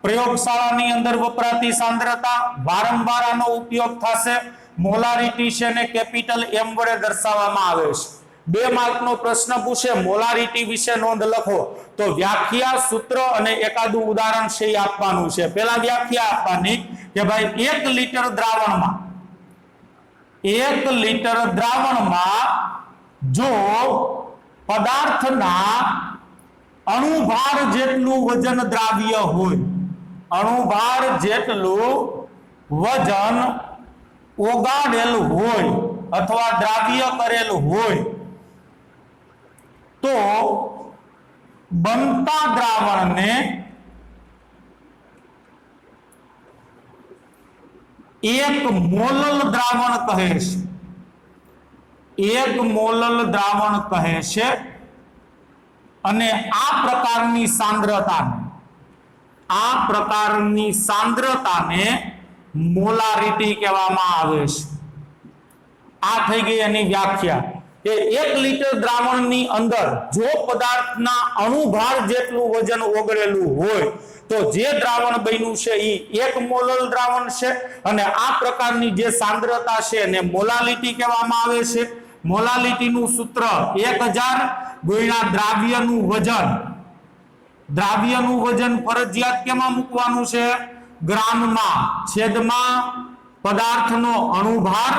પ્રયોગશાળાની અંદર વપરાતી સાંદ્રતા, વારંવાર આનો ઉપયોગ થશે। મોલારિટી છે ને કેપિટલ M વડે દર્શાવવામાં આવે છે। 2 માર્કનો પ્રશ્ન પૂછે મોલારિટી વિશે નોંધ લખો તો વ્યાખ્યા, સૂત્ર અને એકાદું ઉદાહરણ છે એ આપવાનું છે। પહેલા વ્યાખ્યા આપવાની કે ભાઈ 1 લિટર દ્રાવણમાં જો પદાર્થના અણુભાર જેટલું વજન દ્રાવ્ય હોય, અણુભાર જેટલું વજન ઓગાળેલ હોય અથવા દ્રાવ્ય કરેલ હોય તો બનતા દ્રાવણને 1 મોલલ દ્રાવણ કહે છે। 1 મોલલ દ્રાવણ કહે છે અને આ પ્રકારની સાંદ્રતાને મોલારિટી કહેવામાં આવે છે। આ થઈ ગઈ એની વ્યાખ્યા કે 1 લિટર દ્રાવણની અંદર જો પદાર્થના અણુભાર જેટલું વજન ઓગળેલું હોય તો જે દ્રાવણ બન્યું છે એ 1 મોલલ દ્રાવણ છે અને આ પ્રકારની જે સાંદ્રતા છે એને મોલાલિટી કહેવામાં આવે છે। મોલાલિટીનું સૂત્ર 1000 ગુણ્યા દ્રાવ્યનું વજન ફરજિયાત કેમાં મૂકવાનું છે? ગ્રામમાં, છેદમાં પદાર્થનો અણુભાર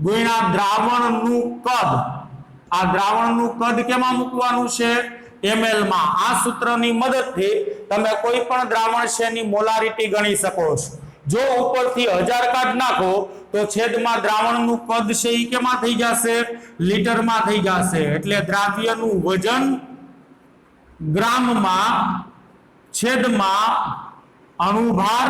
ગુણ્યા દ્રાવણનું કદ, આ દ્રાવણનું કદ કેમાં મૂકવાનું છે? ml માં। આ સૂત્રની મદદથી તમે કોઈ પણ દ્રાવણ છે એની મોલારિટી ગણી શકો છો। જો ઉપરથી 1000 કાઢ નાખો તો છેદમાં દ્રાવણનું કદ છે એ કેમાં થઈ જશે? લીટરમાં થઈ જશે। એટલે દ્રાવ્યનું વજન ગ્રામમાં, છેદમાં અણુભાર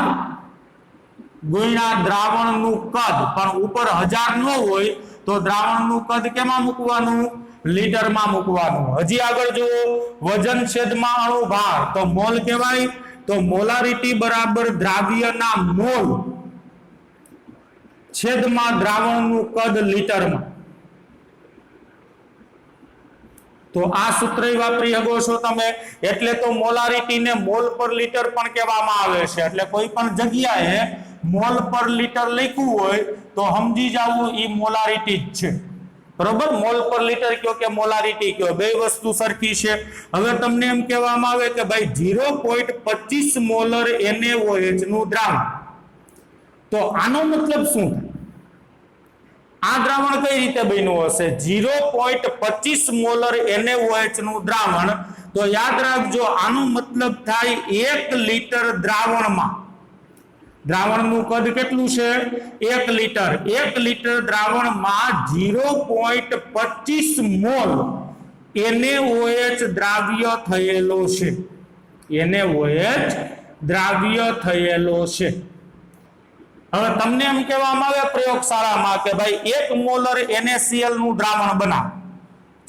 ગુણ્યા દ્રાવણનું કદ, પણ ઉપર 1000 ન હોય તો દ્રાવણનું કદ કેમાં મૂકવાનું? લીટરમાં મૂકવાનું। હજી આગળ જુઓ, વજન છેદમાં અણુભાર તો મોલ કહેવાય। તો મોલારિટી બરાબર દ્રાવ્યના મોલ છેદમાં દ્રાવણનું કદ લીટરમાં। તો આ સૂત્ર વાપરી શકો છો તમે। એટલે તો મોલારિટીને મોલ પર લીટર પણ કહેવામાં આવે છે। એટલે કોઈ પણ જગ્યાએ મોલ પર લીટર લખ્યું હોય તો સમજી જવું એ મોલારિટી જ છે, બરોબર। મોલ પર લીટર કયો કે મોલારિટી કયો, બે વસ્તુ સરખી છે। હવે તમને એમ કહેવામાં આવે કે ભાઈ 0.25 મોલર NaOH નું દ્રાવણ, તો આનો મતલબ શું થાય? આ દ્રાવણ કઈ રીતે બન્યું હશે? 0.25 મોલર NaOH નું દ્રાવણ, તો યાદ રાખજો આનો મતલબ થાય 1 લિટર દ્રાવણમાં, દ્રાવણનું કદ કેટલું છે? 1 લિટર, 1 લિટર દ્રાવણમાં 0.25 મોલ NaOH દ્રાવ્ય થયેલો છે, NaOH દ્રાવ્ય થયેલો છે। હવે તમને એમ કહેવામાં આવે પ્રયોગશાળામાં કે ભાઈ 1 મોલર NaCl નું દ્રાવણ બનાવો,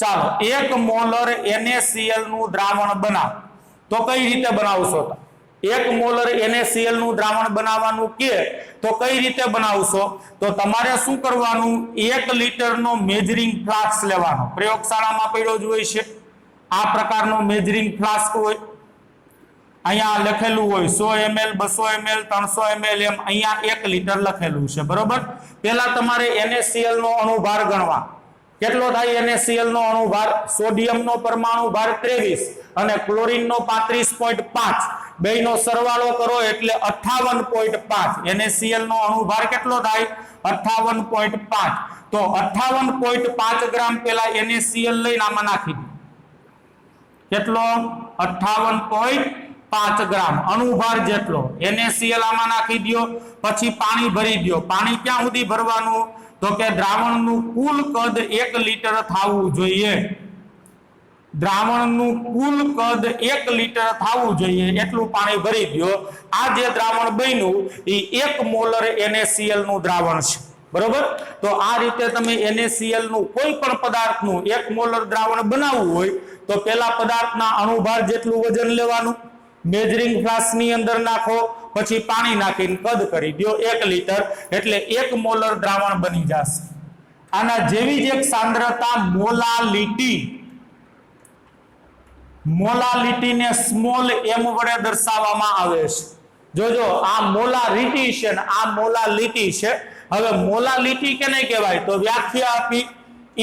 ચાલો 1 મોલર NaCl નું દ્રાવણ બનાવો, તો કઈ રીતે બનાવશો? 1 મોલર NaCl નું દ્રાવણ બનાવવાનું કે તો કઈ રીતે બનાવશો? તો તમારે શું કરવાનું? 1 લિટરનો મેજરિંગ ફ્લાસ્ક લેવાનો, પ્રયોગશાળામાં પડ્યો જ હોય છે આ પ્રકારનો મેજરિંગ ફ્લાસ્ક હોય, અહીંયા લખેલું હોય 100 ml 200 ml 300 ml એમ અહીંયા 1 લિટર લખેલું છે, બરોબર। પહેલા તમારે NaCl નો અણુભાર ગણવા, કેટલો થાય NaCl નો અણુભાર? સોડિયમનો પરમાણુ ભાર 23 અને ક્લોરીનનો 35.5, બેયનો સરવાળો કરો એટલે 58.5। NaCl નો અણુભાર કેટલો થાય? 58.5। તો 58.5 ગ્રામ પેલા NaCl લઈને આમાં નાખી દો, કેટલો? 58.5 ગ્રામ અણુભાર જેટલો NaCl આમાં નાખી દો, પછી પાણી ભરી દો। પાણી ક્યાં સુધી ભરવાનું? તો કે દ્રાવણનું કુલ કદ 1 લિટર થવું જોઈએ, દ્રાવણનું કુલ કદ 1 લિટર થવું જોઈએ એટલું પાણી ભરી દો। આ જે દ્રાવણ બન્યું એ 1 મોલર NaCl નું દ્રાવણ છે, बरोबर। तो आ रीते तमे NaCl નું કોઈ પણ પદાર્થનું 1 મોલર દ્રાવણ બનાવવું હોય તો પહેલા પદાર્થના અણુભાર જેટલું વજન લેવાનું, મેજરિંગ ફ્લાસ્કની અંદર નાખો, પછી પાણી નાખીને કદ કરી દો 1 લિટર, એટલે 1 મોલર દ્રાવણ બની જશે। આના જેવી જ એક સાંદ્રતા મોલાલિટી, મોલાલિટીને સ્મોલ m વડે દર્શાવવામાં આવે છે। જોજો આ મોલારિટી છે ને આ મોલાલિટી છે। હવે મોલાલિટી કેને કહેવાય તો વ્યાખ્યા આપી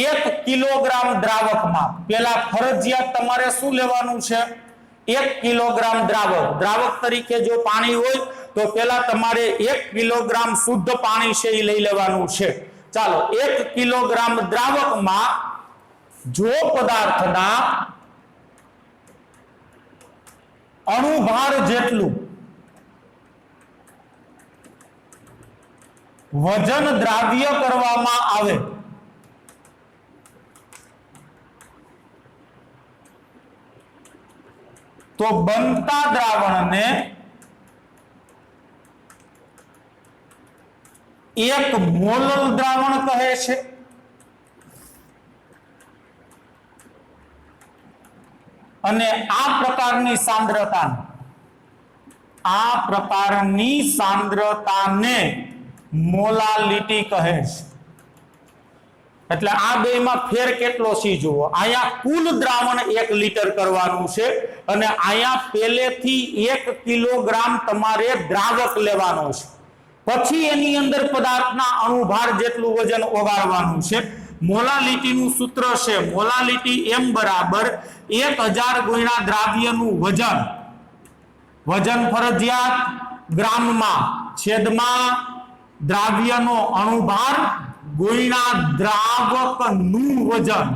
1 કિલોગ્રામ દ્રાવકમાં પહેલા ફરજિયાત તમારે શું લેવાનું છે 1 કિલોગ્રામ દ્રાવક, દ્રાવક તરીકે જો પાણી હોય તો પહેલા તમારે 1 કિલોગ્રામ શુદ્ધ પાણી છે એ લઈ લેવાનું છે। ચાલો 1 કિલોગ્રામ દ્રાવકમાં જો પદાર્થના અણુભાર જેટલું વજન દ્રાવ્ય કરવામાં આવે તો બનતા દ્રાવણને 1 મોલર દ્રાવણ કહે છે। અને આ પ્રકારની સાંદ્રતાને મોલાલિટી કહે છે। એટલે આ બેમાં ફેર કેટલો છે જુઓ, અહીંયા કુલ દ્રાવણ 1 લિટર કરવાનું છે અને અહીંયા પહેલેથી 1 કિલોગ્રામ તમારે દ્રાવક લેવાનો છે, પછી એની અંદર પદાર્થના અણુભાર જેટલું વજન ઓગાળવાનું છે। મોલાલિટીનું સૂત્ર છે મોલાલિટી m બરાબર 1000 ગુણ્યા દ્રાવ્યનું વજન, વજન ફરજિયાત ગ્રામમાં, છેદમાં દ્રાવ્યનો અણુભાર ગુણ્યા દ્રાવકનું વજન।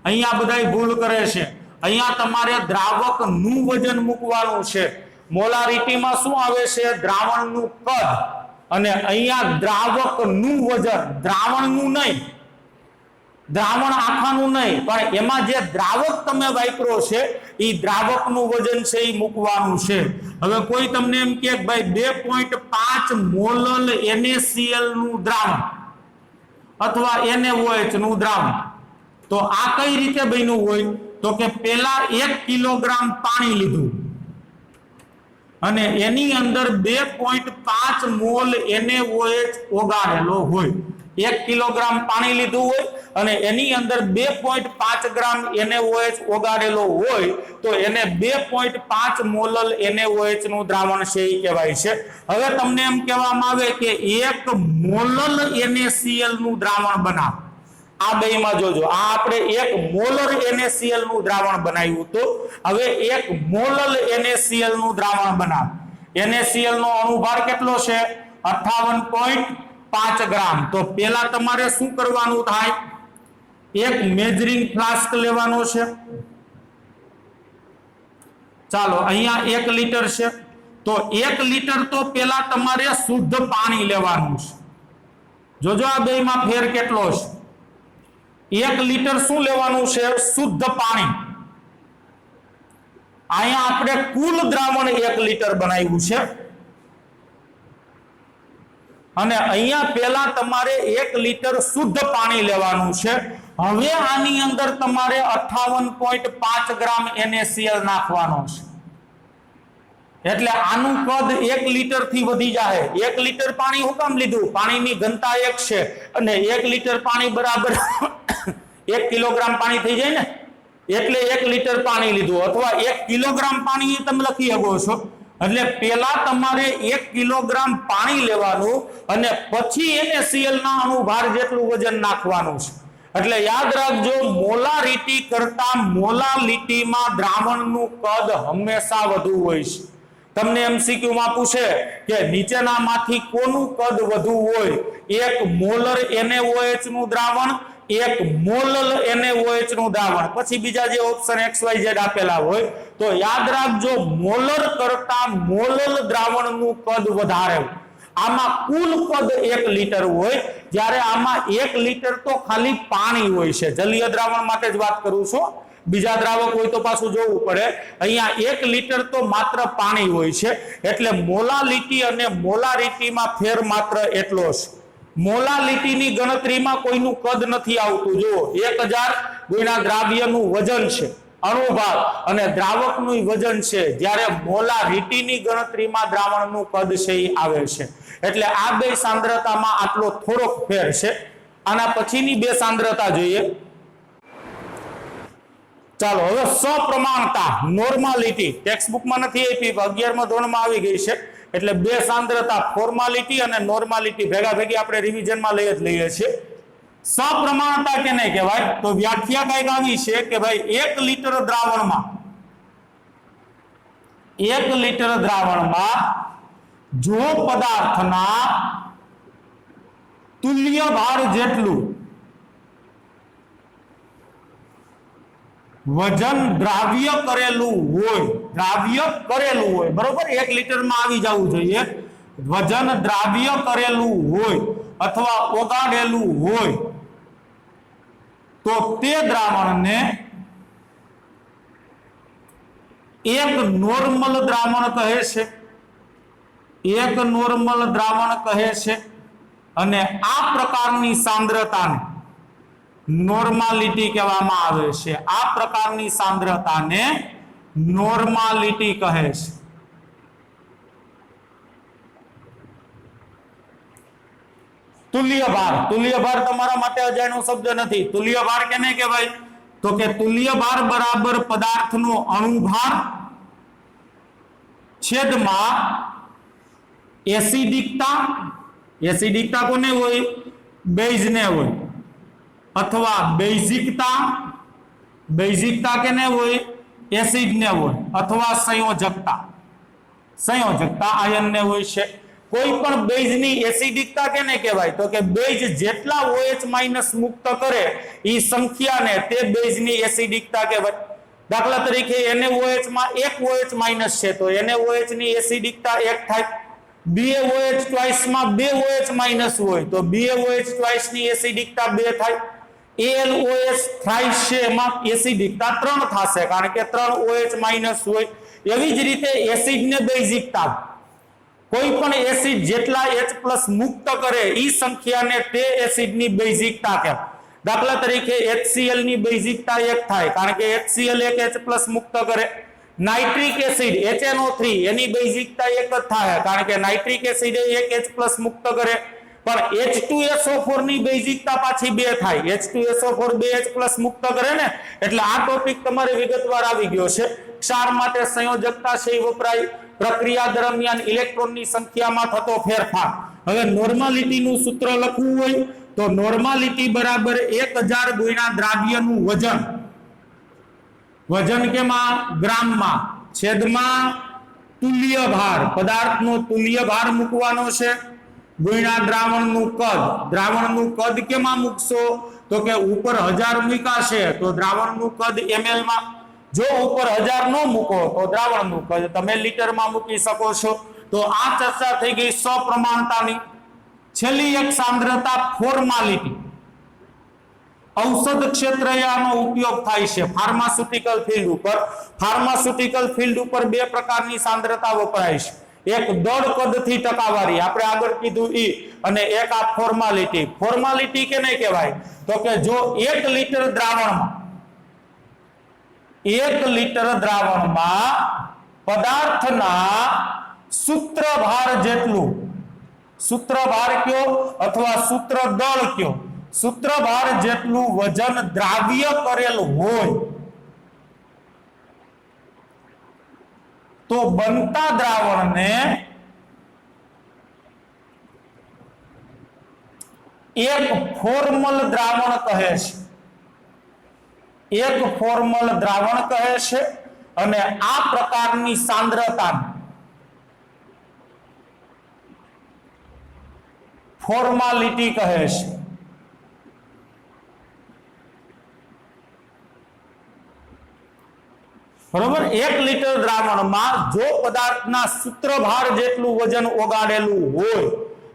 અહીંયા બધાય ભૂલ કરે છે, અહીંયા તમારે દ્રાવકનું વજન મૂકવાનું છે। મોલારિટીમાં શું આવે છે દ્રાવણનું કદ, અને અહીંયા દ્રાવકનું વજન, દ્રાવણનું નહીં, દ્રાવણ આખાનું નહીં, પણ એમાં જે દ્રાવક તમે વાપરો છે એ દ્રાવકનું વજન છે એ મૂકવાનું છે। હવે કોઈ તમને એમ કે ભાઈ 2.5 મોલર NaCl નું દ્રાવણ અથવા NaOH નું દ્રાવણ, તો આ કઈ રીતે બન્યું હોય તો કે પહેલા 1 કિલોગ્રામ પાણી લીધું અને એની અંદર 2.5 મોલ NaOH ઓગાળેલો હોય। 1 કિલોગ્રામ પાણી લીધું હોય અને એની અંદર 2.5 ગ્રામ NaOH ઓગાળેલો હોય તો એને 2.5 મોલર NaOH નું દ્રાવણ છે એ કહેવાય છે। હવે તમને એમ કહેવામાં આવે કે 1 મોલર NaCl નું દ્રાવણ બનાવ। આ બેમાં જોજો, આ આપણે 1 મોલર NaCl નું દ્રાવણ બનાવ્યું તો હવે 1 મોલર NaCl નું દ્રાવણ બનાવ। NaCl નો અણુભાર કેટલો છે 58.5 ગ્રામ। તો પહેલા તમારે શું કરવાનું થાય, એક મેજરિંગ ફ્લાસ્ક લેવાનો છે। ચાલો અહીંયા 1 લિટર છે તો 1 લિટર તો પહેલા તમારે શુદ્ધ પાણી લેવાનું છે। જોજો આ બેમાં ફેર કેટલો છે, 1 લિટર શું લેવાનું છે શુદ્ધ પાણી। અહીંયા આપણે કુલ દ્રાવણ 1 લિટર બનાવ્યું છે અને અહીંયા પહેલા તમારે 1 લિટર શુદ્ધ પાણી લેવાનું છે। હવે આની અંદર તમારે 58.5 ગ્રામ NaCl નાખવાનો છે, એટલે આનું કદ 1 લિટર થી વધી જાય। 1 લિટર પાણી હું કામ લીધું, પાણીની ઘનતા 1 છે અને 1 લિટર પાણી બરાબર 1 કિલોગ્રામ પાણી થઈ જાય ને, એટલે 1 લિટર પાણી લીધું અથવા 1 કિલોગ્રામ પાણી તમે લખી શકો છો। એટલે પહેલા તમારે 1 કિલોગ્રામ પાણી લેવાનું અને પછી NaCl ના અણુભાર જેટલું વજન નાખવાનું છે। એટલે યાદ રાખજો, મોલારિટી કરતા મોલાલિટીમાં દ્રાવણનું કદ હંમેશા વધુ હોય છે। તમને MCQ માં પૂછે કે નીચેનામાંથી કોનું કદ વધુ હોય, 1 મોલર NaOH નું દ્રાવણ, 1 મોલર NaOH નું દ્રાવણ, પછી બીજા જે ઓપ્શન XYZ આપેલા હોય તો યાદ રાખજો મોલર કરતા મોલર દ્રાવણનું કદ વધારે હોય। આમાં કુલ કદ 1 લિટર હોય, જ્યારે આમાં 1 લિટર તો ખાલી પાણી હોય છે। જલીય દ્રાવણ માટે જ વાત કરું છું, બીજા દ્રાવક હોય તો પાછું જોવું પડે। અહીંયા 1 લિટર તો માત્ર પાણી હોય છે, એટલે મોલાલિટી અને મોલારિટીમાં ફેર માત્ર એટલો છે। મોલાલિટીની ગણતરીમાં કોઈનું કદ નથી આવતું. જુઓ 1000 ગુણ્યા દ્રાવ્યનું વજન છે અણુભાર અને દ્રાવકનું વજન છે, જ્યારે મોલારિટીની ગણતરીમાં દ્રાવણનું કદ છે એ આવે છે. એટલે આ બે સાંદ્રતામાં આટલો થોડોક ફેર છે. આના પછીની બે સાંદ્રતા જોઈએ. ચાલો હવે સપ્રમાણતા નોર્માલિટી ટેક્સ્ટબુકમાં નથી આપી, 11મા ધોરણમાં આવી ગઈ છે. એટલે બે સાંદ્રતા ફોર્માલિટી અને નોર્માલિટી ભેગા ભેગી આપણે રિવિઝનમાં લઈ જ લઈએ છીએ. સપ્રમાણતા કેને કહેવાય? તો વ્યાખ્યા કઈક આવી છે કે ભાઈ 1 લિટર દ્રાવણમાં 1 લિટર દ્રાવણમાં જો પદાર્થના તુલ્ય ભાર જેટલું વજન દ્રાવ્ય કરેલું હોય, બરોબર, 1 લિટરમાં આવી જવું જોઈએ. વજન દ્રાવ્ય કરેલું હોય અથવા ઓગાળેલું હોય તો તે દ્રાવણને એક નોર્મલ દ્રાવણ કહે છે. એક નોર્મલ દ્રાવણ કહે છે અને આ પ્રકારની સાંદ્રતાને નોર્માલિટી કહેવામાં આવે છે. આ પ્રકારની સાંદ્રતાને નોર્માલિટી કહે છે. તુલ્યભાર તમારા માટે અજાણ્યો શબ્દ નથી. તુલ્યભાર કેને કહેવાય? તો કે તુલ્યભાર બરાબર પદાર્થનો અણુભાર છેદમાં એસિડિકતા કોને હોય? બેઝને હોય. અથવા બેઝિકતા કેને હોય? એસિડને હોય. અથવા સંયોજકતા આયનને હોય છે. કોઈ પણ બેઝની એસિડિકતા કેને કહેવાય? તો કે બેઝ જેટલા OH- મુક્ત કરે એ સંખ્યાને તે બેઝની એસિડિકતા કહેવાય. દાખલા તરીકે NaOH માં 1 OH- છે તો NaOH ની એસિડિકતા 1 થાય. BaOH ટ્વાઇસ માં 2 OH- હોય તો BaOH ટ્વાઇસ ની એસિડિકતા 2 થાય. AlOH થ્રાઇસ છે એમાં એસિડિકતા 3 થશે કારણ કે 3 OH- હોય. એવી જ રીતે એસિડને બેઝિકતા કોઈ પણ એસિડ જેટલા H+ મુક્ત કરે એ સંખ્યાને તે એસિડની બેઝિકતા કહેવાય. દાખલા તરીકે HCl ની બેઝિકતા 1 થાય કારણ કે HCl એક H+ મુક્ત કરે. નાઇટ્રિક એસિડ HNO3 એની બેઝિકતા 1 જ થાય કારણ કે નાઇટ્રિક એસિડ એક H+ મુક્ત કરે. પણ H2SO4 ની બેઝિકતા પાછી 2 થાય. H2SO4 2 H+ મુક્ત કરે ને, એટલે આ ટોપિક તમારે વિગતવાર આવી ગયો છે. ક્ષાર માટે સંયોજકતા છે એ વપરાય. પ્રક્રિયા દરમિયાન ઇલેક્ટ્રોનની સંખ્યામાં થતો ફેરફાર. હવે નોર્માલિટીનું સૂત્ર લખવું હોય તો નોર્માલિટી બરાબર 1000 ગુણ્યા દ્રાવ્યનું વજન કેમાં? ગ્રામમાં, છેદમાં તુલ્ય ભાર, પદાર્થનો તુલ્ય ભાર મૂકવાનો છે, ગુણ્યા દ્રાવણનું કદ કેમાં મૂકશો? તો કે ઉપર 1000 મૂકાશે તો દ્રાવણનું કદ ml માં. જો ઉપર 1000 ન મૂકો તો દ્રાવણનું કદ તમે લીટરમાં મૂકી શકો છો. તો આ ચર્ચા થઈ ગઈ સપ્રમાણતાની. છેલ્લી એક સાંદ્રતા ફોર્માલિટી. ઔષધ ક્ષેત્રે આનો ઉપયોગ થાય છે. ફાર્માસ્યુટિકલ ફિલ્ડ ઉપર બે પ્રકારની સાંદ્રતા વપરાય છે. એક દળ કદથી ટકાવારી આપણે આગળ કીધું ઈ, અને એક આ ફોર્માલિટી કેને કહેવાય? તો કે જો 1 લિટર દ્રાવણમાં પદાર્થના સૂત્રભાર જેટલું, સૂત્રભાર કયો અથવા સૂત્રદળ કયો, સૂત્રભાર જેટલું વજન દ્રાવ્ય કરેલું હોય તો બનતા દ્રાવણને એક ફોર્મલ દ્રાવણ કહે છે. એક ફોર્મલ દ્રાવણ કહે છે અને આ પ્રકારની સાંદ્રતા ફોર્માલિટી કહે છે. બરોબર, 1 લિટર દ્રાવણમાં જો પદાર્થના સૂત્રભાર જેટલું વજન ઓગાળેલું હોય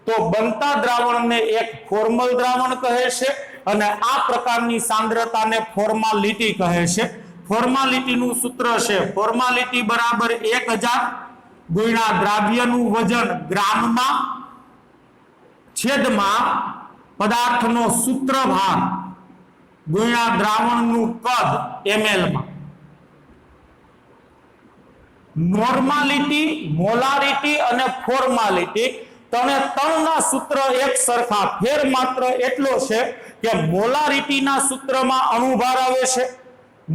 તો બનતા દ્રાવણને એક ફોર્મલ દ્રાવણ કહે છે અને આ પ્રકારની સાંદ્રતાને ફોર્માલિટી કહે છે. ફોર્માલિટીનું સૂત્ર છે ફોર્માલિટી બરાબર 1000 ગુણ્યા દ્રાવ્યનું વજન ગ્રામમાં છેદમાં પદાર્થનો સૂત્રભાર ગુણ્યા દ્રાવણનું કદ ml માં. નોર્માલિટી, મોલારિટી અને ફોર્માલિટી ત્રણના સૂત્ર એક સરખા. ફેર માત્ર એટલો છે કે મોલારિટીના સૂત્રમાં અણુભાર આવે છે,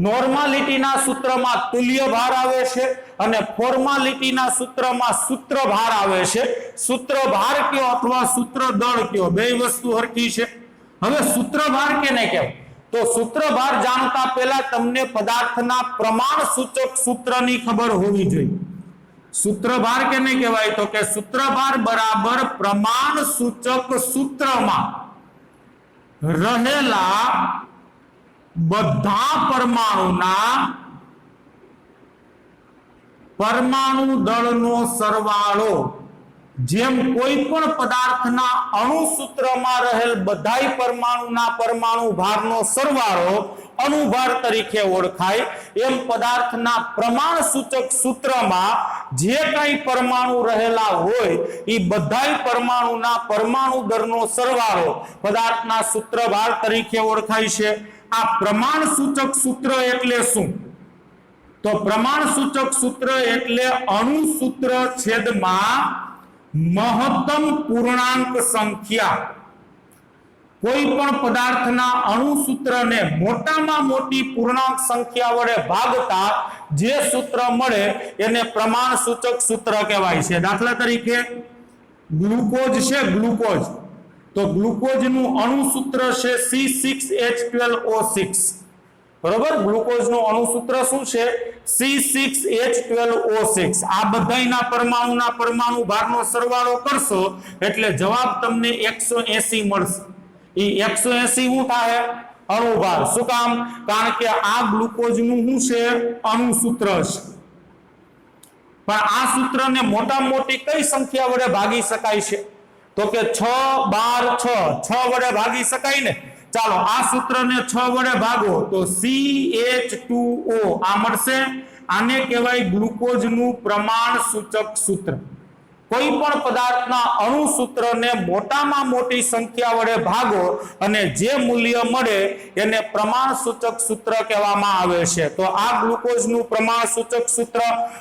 નોર્માલિટીના સૂત્રમાં તુલ્ય ભાર આવે છે અને ફોર્માલિટીના સૂત્રમાં સૂત્રભાર આવે છે. સૂત્રભાર કયો અથવા સૂત્રદળ કયો, બે વસ્તુ હરખી છે. હવે સૂત્રભાર કેને કહેવાય? તો સૂત્રભાર જાણતા પહેલા તમને પદાર્થના પ્રમાણ સૂચક સૂત્રની ખબર હોવી જોઈએ. સૂત્રભાર કેને કહેવાય? તો કે સૂત્રભાર બરાબર પ્રમાણ સૂચક સૂત્રમાં રહેલા બધા પરમાણુના પરમાણુ દળનો સરવાળો. જેમ કોઈ પણ પદાર્થના અણુ સૂત્રમાં રહેલ બધાય પરમાણુના પરમાણુ ભારનો સરવાળો અણુભાર તરીકે ઓળખાય, એમ પદાર્થના પ્રમાણ સૂચક સૂત્રમાં જે કઈ પરમાણુ રહેલા હોય એ બધાય પરમાણુના પરમાણુ દળનો સરવાળો પદાર્થના સૂત્રભાર તરીકે ઓળખાય છે. આ પ્રમાણ સૂચક સૂત્ર એટલે શું? તો પ્રમાણ સૂચક સૂત્ર એટલે અણુ સૂત્ર છેદમાં મહત્તમ પૂર્ણાંક સંખ્યા. કોઈ પણ પદાર્થના અણુ સૂત્રને મોટામાં મોટી પૂર્ણાંક સંખ્યા વડે ભાગતા જે સૂત્ર મળે એને પ્રમાણ સૂચક સૂત્ર કહેવાય છે. દાખલા તરીકે ગ્લુકોઝ છે, ગ્લુકોઝ, તો ગ્લુકોઝનું અણુ સૂત્ર છે C6H12O6. બરોબર, ગ્લુકોઝનું અણુ સૂત્ર શું છે? C6H12O6. આ બધાયના પરમાણુના પરમાણુ ભારનો સરવાળો કરશો એટલે જવાબ તમને 180 મળશે. એ 180 શું થાય? અણુભાર. શું કામ? કારણ કે આ ગ્લુકોઝનું શું છે? અણુ સૂત્ર છે. પણ આ સૂત્રને મોટા મોટી કઈ સંખ્યા વડે ભાગી શકાય છે? તો કે 6, 12, 6 વડે ભાગી શકાય ને. ચાલો આ સૂત્રને 6 વડે ભાગો તો CH2O આ મળશે. આને કહેવાય ગ્લુકોઝનું પ્રમાણ સૂચક સૂત્ર. કોઈ પણ પદાર્થના અણુ સૂત્રને મોટામાં મોટી સંખ્યા વડે ભાગો અને જે મૂલ્ય મળે એને પ્રમાણ સૂચક સૂત્ર કહેવામાં આવે છે. તો આ ગ્લુકોઝનું પ્રમાણ સૂચક સૂત્ર.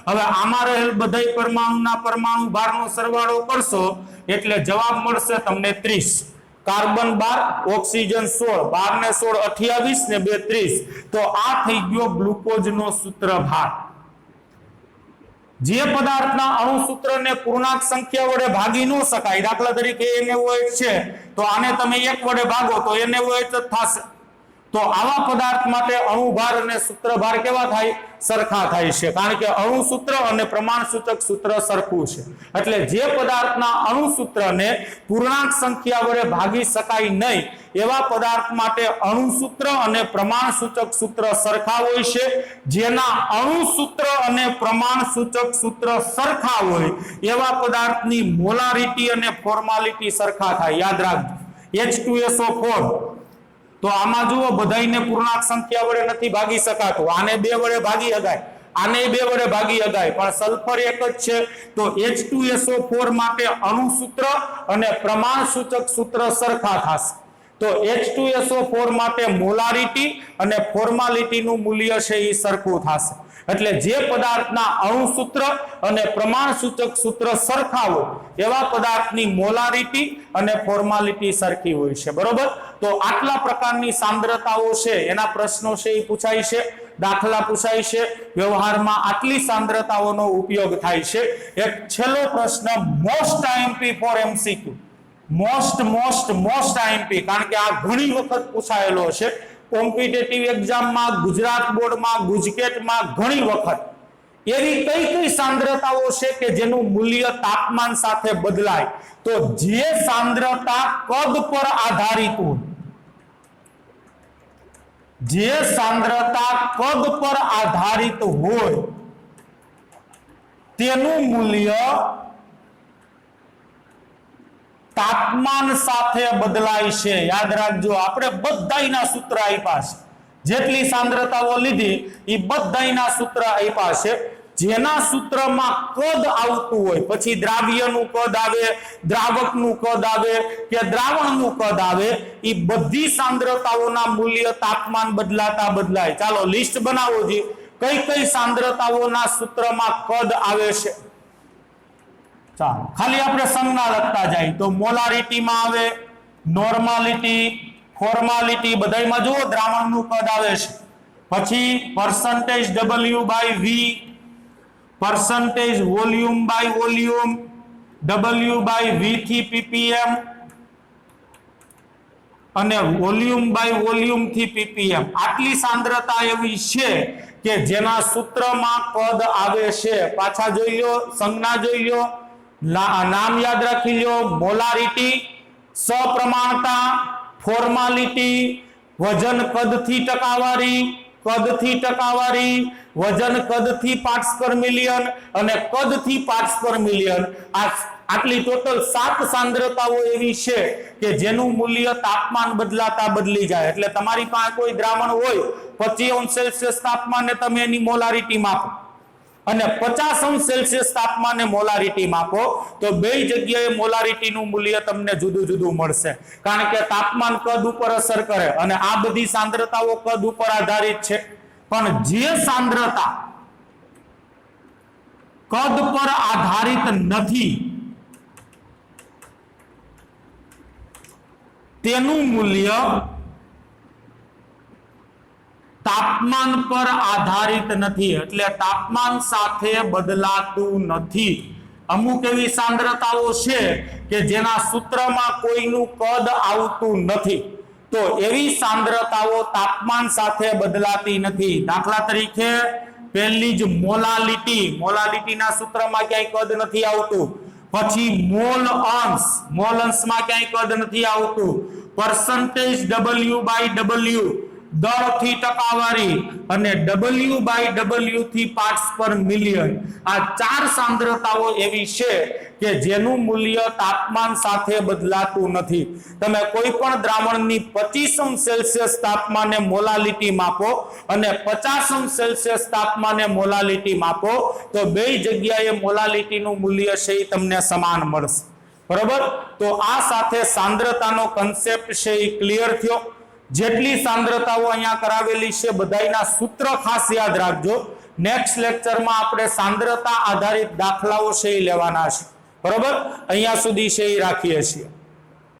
હવે આમાં રહેલ બધાય પરમાણુના પરમાણુ ભારનો સરવાળો કરશો એટલે જવાબ મળશે તમને 30. કાર્બન 12, ઓક્સિજન 16, 12 ને 16 28 ને 2 30. તો આ થઈ ગયો ગ્લુકોઝનો સૂત્રભાર. જે પદાર્થના અણુ સૂત્રને પૂર્ણાંક સંખ્યા વડે ભાગી ન શકાય, દાખલા તરીકે NaOH છે તો આને તમે 1 વડે ભાગો તો NaOH જ થશે. તો આવા પદાર્થ માટે અણુભાર અને સૂત્રભાર કેવા થાય? સરખા થાય છે. કારણ કે અણુ સૂત્ર અને પ્રમાણ સૂચક સૂત્ર સરખું છે. એટલે જે પદાર્થના અણુ સૂત્રને પૂર્ણાંક સંખ્યા વડે ભાગી શકાય નહીં એવા પદાર્થ માટે અણુ સૂત્ર અને પ્રમાણ સૂચક સૂત્ર સરખા હોય છે. જેના અણુ સૂત્ર અને પ્રમાણ સૂચક સૂત્ર સરખા હોય એવા પદાર્થની મોલારિટી અને ફોર્માલિટી સરખા થાય. યાદ રાખજો. H2SO4 તો આમાં જુઓ બધાયને પૂર્ણાંક સંખ્યા વડે નથી ભાગી શકાતું. આને 2 વડે ભાગી શકાય, આને 2 વડે ભાગી શકાય, પણ સલ્ફર એક જ છે. તો H2SO4 માટે અણુ સૂત્ર અને પ્રમાણ સૂચક સૂત્ર સરખા થશે. તો H2SO4 માટે મોલારિટી અને ફોર્માલિટીનું મૂલ્ય છે એ સરખું થશે. એટલે જે પદાર્થના અણુ સૂત્ર અને પ્રમાણ સૂચક સૂત્ર સરખા હોય એવા પદાર્થની મોલારિટી અને ફોર્માલિટી સરખી હોય છે. બરોબર. તો આટલા પ્રકારની સાંદ્રતાઓ છે એના પ્રશ્નો છે એ પૂછાય છે, દાખલા પૂછાય છે. વ્યવહારમાં આટલી સાંદ્રતાઓનો ઉપયોગ થાય છે. એક છેલ્લો પ્રશ્ન, most IMP for MCQ. Most IMP, કારણ કે આ ઘણી વખત પૂછાયેલો છે કોમ્પિટિટિવ એક્ઝામમાં, ગુજરાત બોર્ડમાં, ગુજકેટમાં ઘણી વખત. એવી કઈ કઈ સાંદ્રતાઓ છે કે જેનું મૂલ્ય તાપમાન સાથે બદલાય? તો જે સાંદ્રતા કદ પર આધારિત હોય, જે સાંદ્રતા કદ પર આધારિત હોય તેનું મૂલ્ય તાપમાન સાથે બદલાય છે. યાદ રાખજો, આપણે બધાયના સૂત્ર આપ્યા છે. જેટલી સાંદ્રતાઓ લીધી એ બધાયના સૂત્ર આપ્યા છે. જેના સૂત્રમાં કદ આવતું હોય, પછી દ્રાવ્યનું કદ આવે, દ્રાવકનું કદ આવે કે દ્રાવણનું કદ આવે, એ બધી સાંદ્રતાઓના મૂલ્ય તાપમાન બદલાતા બદલાય. ચાલો લિસ્ટ બનાવો જી, કઈ કઈ સાંદ્રતાઓના સૂત્રમાં કદ આવે છે. ચાલો ખાલી આપણે સંજ્ઞા લખતા જાય તો મોલારિટીમાં આવે, નોર્માલિટી, ફોર્માલિટી, બધાયમાં જુઓ દ્રાવણનું કદ આવે છે. પછી percentage W by V, percentage volume by volume, W by V થી ppm અને વોલ્યુમ બાય વોલ્યુમ થી ppm. આટલી સાંદ્રતા એવી છે કે જેના સૂત્રમાં કદ આવે છે. પાછા જોઈ લો, સંજ્ઞા જોઈ લો, નામ યાદ રાખી લો. મોલારિટી સપ્રમાણતા, ફોર્માલિટી વજન કદથી ટકાવારી, કદથી ટકાવારી, વજન કદથી પાર્ટ્સ પર મિલિયન અને કદથી પાર્ટ્સ પર મિલિયન. આટલી ટોટલ 7 સાંદ્રતાઓ એવી છે કે જેનું મૂલ્ય તાપમાન બદલાતા બદલી જાય. એટલે તમારી પાસે કોઈ દ્રાવણ હોય 25°C તાપમાને તમે એની મોલારિટી માપો અને 50°C તાપમાને મોલારિટી માપો તો બે જગ્યાએ મોલારિટીનું મૂલ્ય તમને જુદું જુદું મળશે. કારણ કે તાપમાન કદ ઉપર અસર કરે અને આ બધી સાંદ્રતાઓ કદ ઉપર આધારિત છે. પણ જે સાંદ્રતા કદ પર આધારિત નથી તેનું મૂલ્ય તાપમાન પર આધારિત નથી, એટલે તાપમાન સાથે બદલાતું નથી. અમુક એવી સાંદ્રતાઓ છે કે જેના સૂત્રમાં કોઈનું કદ આવતું નથી, તો એવી સાંદ્રતાઓ તાપમાન સાથે બદલાતી નથી. દાખલા તરીકે પહેલી જ મોલાલિટી, મોલાલિટીના સૂત્રમાં ક્યાંય કદ નથી આવતું. પછી મોલ અંશ, મોલ અંશમાં ક્યાંય કદ નથી આવતું. પરસન્ટેજ W બાય W દળથી ટકાવારી અને W બાય W થી પાર્ટ્સ પર મિલિયન. આ 4 સાંદ્રતાઓ એવી છે કે જેનું મૂલ્ય તાપમાન સાથે બદલાતું નથી. તમે કોઈ પણ દ્રાવણની 25°C તાપમાને મોલાલિટી માપો અને 50°C તાપમાને મોલાલિટી માપો તો બે જગ્યાએ મોલાલિટીનું મૂલ્ય છે એ તમને સમાન મળશે. બરાબર? તો આ સાથે સાંદ્રતાનો કન્સેપ્ટ છે એ ક્લિયર થયો. જેટલી સાંદ્રતાઓ અહીંયા કરાવેલી છે બધાયના સૂત્ર ખાસ યાદ રાખજો. નેક્સ્ટ લેક્ચરમાં આપણે સાંદ્રતા આધારિત દાખલાઓ છે એ લેવાના છે. બરોબર? અહીંયા સુધી છે એ રાખીએ છીએ.